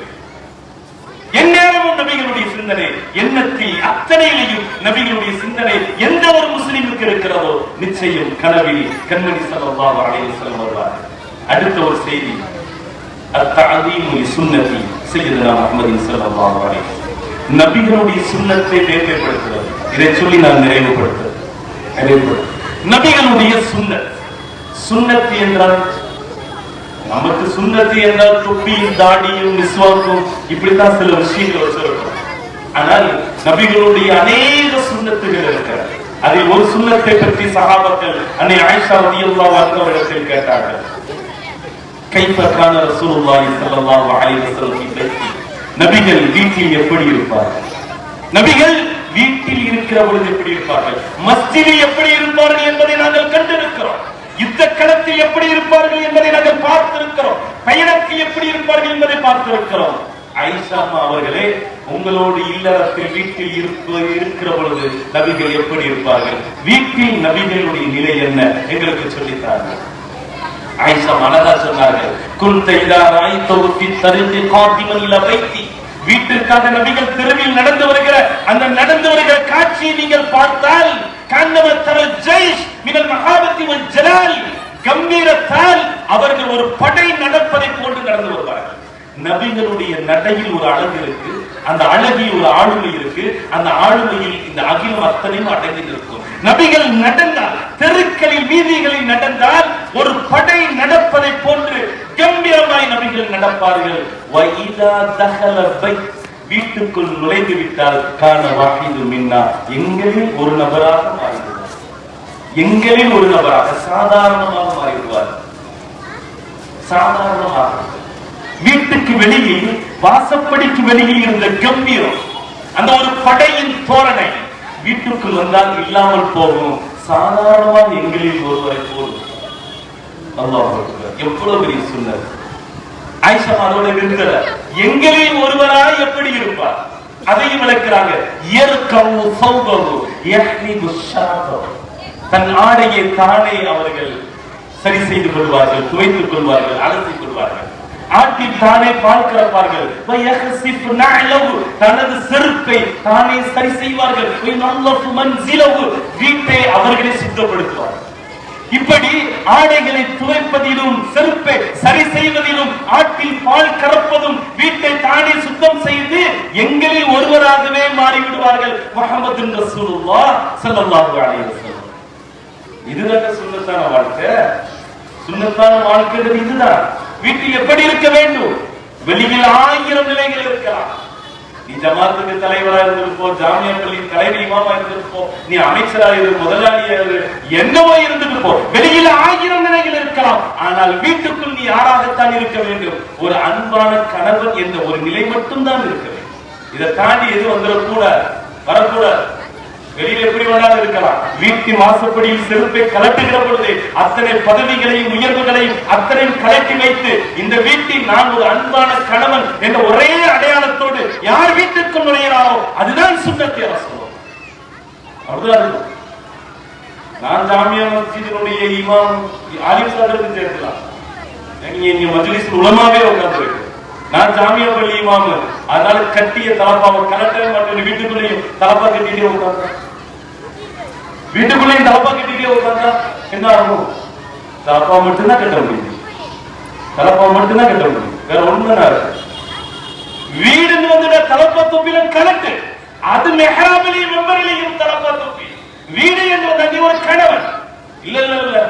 எந்நேரமும் நபிகளுடைய சிந்தனை எண்ணத்தில் அத்தனையிலையும் நபிகளுடைய சிந்தனை எந்த ஒரு முஸ்லிமுக்கு இருக்கிறதோ நிச்சயம் கனவில் கண்மணி ஸல்லல்லாஹு அலைஹி வஸல்லம் வருவார். அடுத்த ஒரு செய்தி, அத்தஅதீமு லிசுன்னதி சய்யிதுனா முஹம்மதின் ஸல்லல்லாஹு அலைஹி வஸல்லம். நபிகளுடைய சுன்னத்தை மேன்மைப்படுத்துவது. இதை சொல்லி நான் நிறைவுபடுத்துகிறேன். நபிகளுடைய சுன்னத். சுன்னத் என்றால் நமக்கு சுன்னத்து என்றால் தொப்பியும் தாடியும் மிஸ்வாக்கும் இப்படித்தான் சில விஷயங்கள் வச்சிருக்கோம். ஆனால் நபிகளுடைய அநேக சுன்னத்துகள் இருக்கிறது. அதில் ஒரு சுன்னத்தை பற்றி சஹாபாக்கள் அன்னை ஆயிஷா ரலியல்லாஹு அன்ஹா அவர்களிடத்தில் கேட்டார்கள். கைஃப கான ரசூலுல்லாஹி ஸல்லல்லாஹு அலைஹி வஸல்லம், நபிகள் வீட்டில் எப்படி இருப்பார்கள், நபிகள் வீட்டில் இருக்கிற பொழுது எப்படி இருப்பார்கள், மஸ்ஜிதில் எப்படி இருப்பார்கள் என்பதை நாங்கள் கண்டிருக்கிறோம். யுத்த களத்தில் எப்படி இருப்பார்கள் என்பதை நாங்கள் பார்த்திருக்கிறோம். பயணத்தில் எப்படி இருப்பார்கள் என்பதை பார்த்திருக்கிறோம். ஆயிஷா அவர்களே, உங்களோடு இல்லறத்தில் வீட்டில் இருக்கிற பொழுது நபிகள் எப்படி இருப்பார்கள், வீட்டில் நபிகளுடைய நிலை என்ன எங்களுக்கு சொல்லித்தார்கள். ஆயிஷா அழகா சொன்னார்கள், குன்த இதா ராய்தஹு ஃபி தரிகி காதிமன் இலா பைத்தி, வீட்டிற்காக நபிகள் தெருவில் நடந்து வருகிற அந்த நடந்து வருகிற காட்சியை நீங்கள் பார்த்தால் கம்பீரத்தால் அவர்கள் ஒரு படை நடப்பதை போன்று நடந்து வருவார்கள். நபிகளுடைய நடையில் ஒரு அழகு இருக்கு, அந்த அழகில் ஒரு ஆளுமை இருக்கு, அந்த ஆளுமையில் இந்த அகிலம் அத்தனையும் அடங்கி இருக்கும். நபிகள் நடந்தால், தெருக்களில் வீதிகளில் நடந்தால் ஒரு படை நடப்பதை போன்று கம்பீரமாய் நபிகள் நடப்பார்கள். வீட்டுக்குள் நுழைந்து விட்டால் கான வாஹிது மின்னா, எங்களில் ஒரு நபராக மாறிவிடுவார், எங்களில் ஒரு நபராக சாதாரணமாக மாறிவிடுவார். சாதாரணமாக வீட்டுக்கு வெளியில், வாசப்படிக்கு வெளியில் இருந்த கம்பீரம், அந்த ஒரு படையின் தோரணை வீட்டுக்குள் வந்தால் இல்லாமல் போகும். சாதாரணமாக எங்களில் ஒருவரை போதும். அல்லாஹ் அக்பர். எவ்வளவு பெரிய சுன்னத். ஆயிஷா அதோட நிறுத்தல, எங்களில் ஒருவராய் எப்படி இருப்பார் அதையும் விளக்குறாங்க. தன் ஆடையை தானே அவர்கள் சரி செய்து கொள்வார்கள், துவைத்துக் கொள்வார்கள், அலசிக் கொள்வார்கள். ஆட்டில் தானே பால் கறப்பார்கள். தனது செருப்பை தானே சரி செய்வார்கள். வீட்டை அவர்களே சுத்தப்படுத்துவார்கள். இப்படி ஆடைகளை துவைப்பதிலும், செருப்பை சரி செய்வதிலும், ஆட்டில் பால் கறப்பதும், வீட்டை தானே சுத்தம் செய்து எங்களில் ஒருவராகவே மாறிவிடுவார்கள். முஹம்மது ரசூலுல்லாஹ் ஸல்லல்லாஹு அலைஹி வஸல்லம். இதுதான் சுன்னத்தான வாழ்க்கை. சுன்னத்தான வாழ்க்கை இதுதான். வீட்டில் எப்படி இருக்க வேண்டும்? வெளியில் 1000 நிலைகள் இருக்கலாம். நீ ஜமாத்துக்கு தலைவராக இருந்திருப்போ, ஜாமியா பள்ளியின் தலைவர் இமாமா இருந்திருப்போ, நீ அமைச்சராக இரு, முதலாளியா இரு, என்னவோ இருந்திருப்போ, வெளியில் 1000 நிலைகள் இருக்கலாம். ஆனால் வீட்டுக்குள் நீ யாராகத்தான் இருக்க வேண்டும்? ஒரு அன்பான கணவன் என்ற ஒரு நிலை மட்டும்தான் இருக்க வேண்டும். இதை தாண்டி எது வந்துடக்கூடாது, வரக்கூடாது. வெளியில் எப்படி வேணாலும் இருக்கலாம். வீட்டின் வாசப்படியில் செருப்பை கலட்டுகிற பொழுது அத்தனை பதவிகளையும் உயர்வுகளையும் அத்தனையும் கலட்டி வைத்து, இந்த வீட்டில் நான் ஒரு அன்பான கணவன் என்ற ஒரே அடையாளத்தோடு யார் வீட்டுக்கு நுழையிறாரோ அதுதான் சுன்னத்தை ரசூலுல்லாஹ். அப்படிதான். நான் ஜாமியா மஸ்ஜிதினுடைய இமாம் ஆலிம் சாதருக்கு சேர்க்கலாம். நீங்க மஜ்லிஸ் உலமாவே உட்கார்ந்து, நான் ஜாமியா பள்ளி இமாம், அதனால கட்டிய தலப்பாவை கலட்டவே மாட்டேன். வீட்டுக்குள்ளேயும் தலப்பா கட்டிட்டே உட்கார்ந்து, வீட்டுக்குள்ளேயும் தலப்பா கட்டிட்டே உட்கார்ந்தா என்ன ஆகும்? தலப்பா மட்டும்தான் கட்ட முடியும், தலப்பா மட்டும்தான் கட்ட முடியும், வேற ஒண்ணுதான் இருக்கு. வீடுன்னு வந்து தலப்பா தொப்பிலும் கலட்டு, அது மெஹராபிலையும் மெம்பரிலையும் தலப்பா தொப்பி. வீடு என்பது நீ ஒரு கணவன். இல்ல இல்ல இல்ல,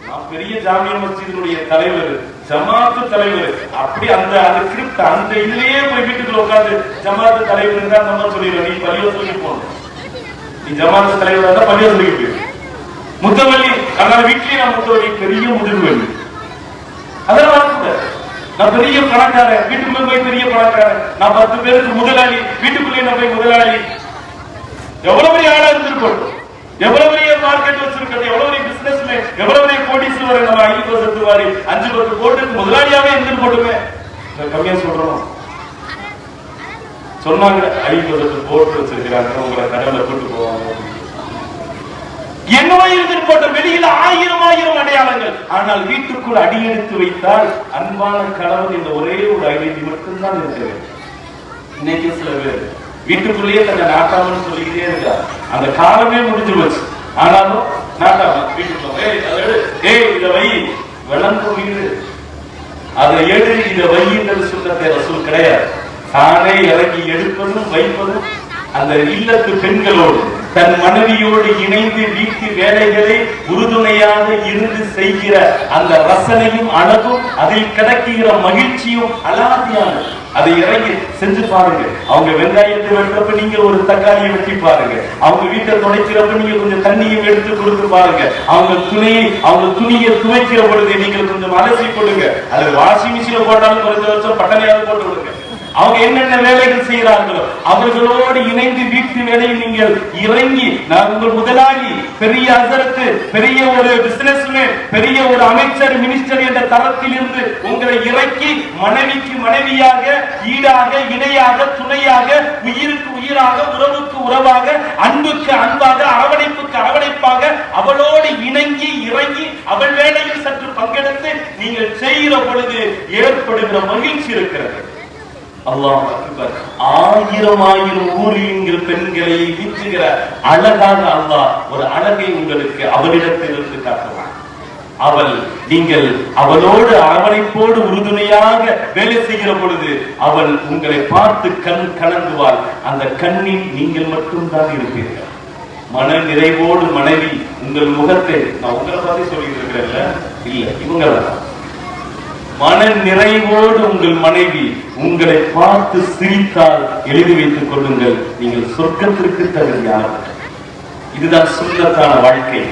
நான் பெரிய ஜாமியா மஸ்ஜிதினுடைய தலைவர், ஜமாத்து தலைவர், அப்படி அந்த கிரிப்ட் அந்த இல்லையே போய் வீட்டுக்குள்ள உட்காந்து ஜமாத்து தலைவர் தான் நம்ம சொல்லிடுறோம். நீ பள்ளியை சொல்லி போகணும், நீ ஜமாத்து தலைவராக தான் பள்ளியை சொல்லி போயிரு. முத்தவள்ளி, அதனால வீட்லயே நான் முத்தவள்ளி பெரிய முதுகுவள்ளி, அதெல்லாம் வரக்கூடாது. நான் பெரிய பணக்காரன், வீட்டுக்குள்ள போய் பெரிய பணக்காரன், நான் 10 பேருக்கு முதலாளி, வீட்டுக்குள்ளே நான் போய் முதலாளி. எவ்வளவு பெரிய ஆளா இருந்திருக்கோம், எவ்வளவு பெரிய மார்க்கெட் வச்சிருக்கிறது, எவ்வளவு பெரிய பிசினஸ் மேன், எவ்வளவு பெரிய கோடீஸ்வரர், நம்ம 5 வாரி 5-10 கோடிக்கு முதலாளியாவே இருந்து போட்டுமே. கம்மியா சொல்றோம், சொன்னாங்க 5-10 கோடி வச்சிருக்கிறாங்க, உங்களை கடவுளை கூட்டு போவாங்க. என்னவோ இருந்துட்டு போட்ட வெளியில 1000 அடையாளங்கள், ஆனால் வீட்டுக்குள் அடியெடுத்து வைத்தால் அன்பான கணவன் இந்த ஒரே ஒரு ஐடென்டி மட்டும்தான் இருக்கிறது. இன்னைக்கு சில பேர் வீட்டுக்குள்ளேயே தன்னை நாட்டாமன்னு சொல்லிக்கிட்டே இருக்கா, அந்த காலமே முடிஞ்சு போச்சு. ஆனாலும் நாட்டாம வீட்டுக்குள்ள இத வை விளங்கும் வீடு, அதை எடு இத வையின்றது சுண்ணத்தை ரசூல் கிடையாது. தானே இறங்கி எடுப்பதும் வைப்பதும் அந்த இல்லத்து பெண்களோடு தன் மனைவியோடு இணைந்து வீட்டு வேலைகளை உறுதுணையாக இருந்து செய்கிற அந்த ரசனையும் அழகும், அதில் கிடைக்கிற மகிழ்ச்சியும் அலாதியானது. அதை இறங்கி செஞ்சு பாருங்க. அவங்க வெங்காயத்தை வெட்டுறப்ப நீங்க ஒரு தக்காளியை வெட்டி பாருங்க, அவங்க வீட்டை துடைக்கிறப்ப நீங்க கொஞ்சம் தண்ணியும் எடுத்து கொடுத்து பாருங்க, அவங்க துணியை துவைக்கிற பொழுது நீங்க கொஞ்சம் அலசி கொடுங்க, அது வாஷிங் மிஷின்ல போட்டாலும் குறைஞ்சபட்சம் பட்டனையாவது போட்டு விடுங்க. அவங்க என்னென்ன வேலைகள் செய்யறார்களோ அவர்களோடு இணைந்து வீட்டு வேலையில் நீங்கள் இறங்கி, நான் உங்கள் முதலாளி, பெரிய அசரத்து, பெரிய ஒரு பிசினஸ்மேன், பெரிய ஒரு அமைச்சர், மினிஸ்டர் என்ற தரத்தில் இருந்து உங்களை இறக்கி மனைவிக்கு மனைவியாக, ஈடாக, இணையாக, துணையாக, உயிருக்கு உயிராக, உறவுக்கு உறவாக, அன்புக்கு அன்பாக, அரவணைப்புக்கு அரவணைப்பாக அவளோடு இணங்கி இறங்கி அவள் வேலையில் சற்று பங்கெடுத்து நீங்கள் செய்கிற பொழுது ஏற்படுகிற மகிழ்ச்சி இருக்கிறது. அல்லாஹ் அக்பர். 1000 ஊரில் பெண்களை வீச்சுகிற அழகாக அல்லாஹ் ஒரு அழகை உங்களுக்கு அவளிடத்திலிருந்து காட்டுவான். நீங்கள் அவளோடு அரவணைப்போடு உறுதுணையாக வேலை செய்கிற பொழுது அவள் உங்களை பார்த்து கண் கலங்குவாள். அந்த கண்ணில் நீங்கள் மட்டும்தான் இருப்பீர்கள். மன நிறைவோடு மனைவி உங்கள் முகத்தை, நான் உங்களை பார்த்து சொல்லிட்டு இருக்கிறேன், இல்ல இவங்க மன நிறைவோடு உங்கள் மனைவி உங்களை பார்த்து சிரித்தால் எழுதி வைத்துக் கொள்ளுங்கள், நீங்கள் சொர்க்கத்திற்கு தகுதியானவர். இதுதான் சுன்னத்தான வாழ்க்கை.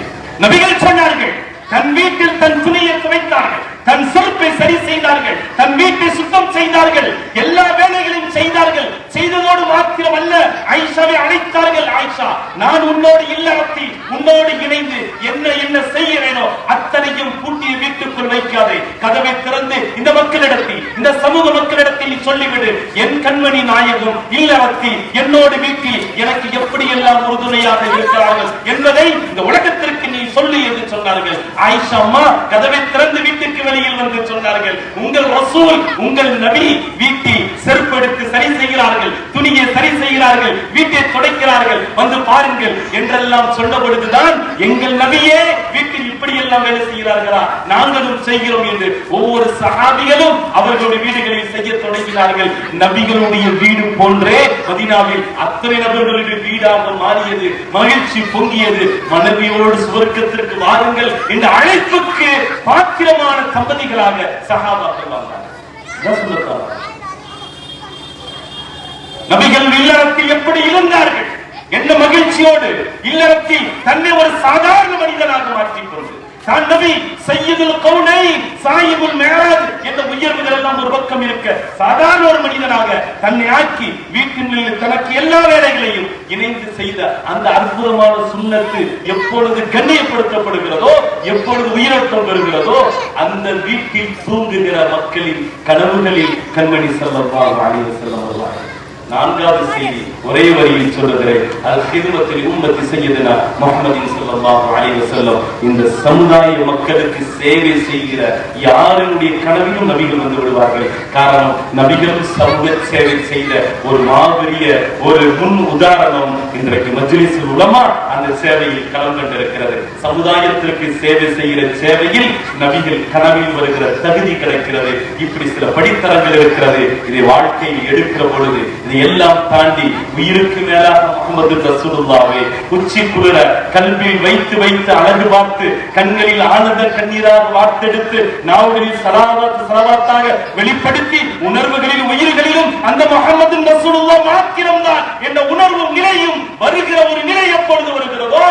நபிகள் சொன்னார்கள், தன் வீட்டில் தன் துணியை துவைத்தார்கள், தன் செருப்பை சரி செய்தார்கள், தன் வீட்டை சுத்தம் செய்தார்கள், எல்லா வேலைகளையும் செய்தார்கள். செய்ததோடு மாத்திரமல்ல, ஆயிஷாவை அழைத்தார்கள். ஆயிஷா, நான் உன்னோடு இல்லறத்தி உன்னோடு இணைந்து என்ன செய்கிறேனோ அத்தனையும் பூட்டிய வீட்டுக்குள் வைக்காதே, கதவை திறந்து இந்த மக்களிடத்தில், இந்த சமூக மக்களிடத்தில் சொல்லிவிடு, என் கண்மணி நாயகம் இல்லறத்தி என்னோடு வீட்டில் எனக்கு எப்படி எல்லாம் உறுதுணையாக இருக்கிறார்கள் என்பதை இந்த உலகத்திற்கு நீ சொல்லி என்று சொன்னார்கள். ஆயிஷா அம்மா கதவை திறந்து வீட்டுக்கு வெளியில் வந்து சொன்னார்கள், உங்கள் ரசூல், உங்கள் நபி வீட்டில் செருப்படுத்து சரி செய்கிறார்கள், துணியை சரி செய்கிறார்கள், வீட்டை துடைக்கிறார்கள், வந்து பாருங்கள் என்றெல்லாம் சொன்ன பொழுதுதான் எங்கள் நபியே வீட்டில் இப்படி எல்லாம் வேலை செய்கிறார்களா, நாங்களும் செய்கிறோம் என்று ஒவ்வொரு சஹாபிகளும் அவர்களுடைய வீடுகளில் செய்ய தொடங்கினார்கள். நபிகளுடைய வீடு போன்றே மதீனாவில் அத்தனை நபர்களுடைய வீடாக மாறியது. மகிழ்ச்சி பொங்கியது. மனைவியோடு சுவர்க்கத்திற்கு வாருங்கள் என்ற அழைப்புக்கு பாத்திரமான தம்பதிகளாக சஹாபாக்கள் வந்தார்கள். நபிகள் இல்லறத்தில் எப்படி இருந்தார்கள், என்ன மகிழ்ச்சியோடு இல்லறத்தில் தன்னை ஒரு சாதாரண மனிதனாக மாற்றிக் கொண்டு தான் நபி சையதுல் கௌனைன் சாயிபுல் மிஅராஜ் என்ற உயர்வுகள் எல்லாம் ஒரு பக்கம் இருக்க, சாதாரண ஒரு மனிதனாக தன்னை ஆக்கி வீட்டில் தனக்கு எல்லா வேலைகளையும் இணைந்து செய்த அந்த அற்புதமான சுன்னத்து எப்பொழுது கண்ணியப்படுத்தப்படுகிறதோ, எப்பொழுது உயிரோட்டம் பெறுகிறதோ, அந்த வீட்டில் தூங்குகிற மக்களின் கனவுகளில் கண்மணி ஸல்லல்லாஹு அலைஹி வஸல்லம் வருவார்கள். 4வது செய்தி ஒரே வரியில் சொல்லுகிறேன், அல் ஹிதுமத்தில் உம்மத்தி சய்யிதுனா முஹம்மதின் ஸல்லல்லாஹு அலைஹி வஸல்லம். இந்த சமுதாய மக்களுக்கு சேவை செய்கிற யாருடைய கனவிலும் நபிகள் வந்து விடுவார்கள். காரணம், நபிகள் சமூக சேவை செய்த ஒரு மாபெரிய ஒரு முன் உதாரணம் இன்றைக்கு மஜ்லிஸுல் உலமா அந்த சேவையில் கலந்திருக்கிறது. சமுதாயத்திற்கு சேவை செய்கிற சேவையில் நபிகள் கனவில் வருகிற தகுதி கிடைக்கிறது. இப்படி சில படித்தரங்கள் இருக்கிறது. இதை வாழ்க்கையில் எடுக்கிற பொழுது இதை எல்லாம் தாண்டி உயிருக்கு மேலாக முஹம்மது ரசூலுல்லாஹ்வை உச்சி குளிர கல்வியில் வைத்து வைத்து அழகு பார்த்து கண்களில் ஆனந்த கண்ணீராக வார்த்தெடுத்து நாவுகளில் சலவாத்தாக வெளிப்படுத்தி உணர்வுகளில் உயிர்களிலும் அந்த முஹம்மது ரசூலுல்லாஹ் மாத்திரம்தான் என்ற உணர்வும் நிலையும் வருகிற ஒரு நிலை எப்பொழுது வருகிறதோ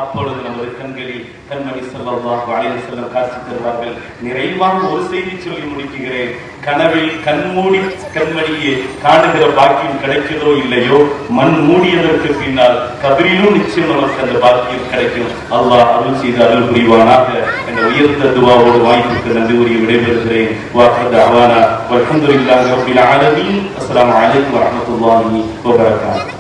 அப்பொழுது நமது கண்களில் கண்மணி ஸல்லல்லாஹு அலைஹி வஸல்லம் காட்சி தருவார்கள். நிறைவாக ஒரு செய்தி சொல்லி முடிக்கிறேன். கனவில் கண்மூடி கண்மணியை காணுகிற பாக்கியம் கிடைக்கிறதோ இல்லையோ, மண் மூடியதற்கு பின்னால் கபரிலும் நிச்சயம் நமக்கு அந்த பாக்கியம் கிடைக்கும். அல்லாஹ் அருள் செய்து அருள் புரிவானாக என்ற உயர்ந்த துவாவோடு வாய்ப்புக்கு நன்றி கூறி விடைபெறுகிறேன். வாஹது அவானா வல்ஹம்துலில்லாஹி ரப்பில் ஆலமீன். அஸ்ஸலாமு அலைக்கும் வரஹ்மத்துல்லாஹி வபரகாத்துஹு.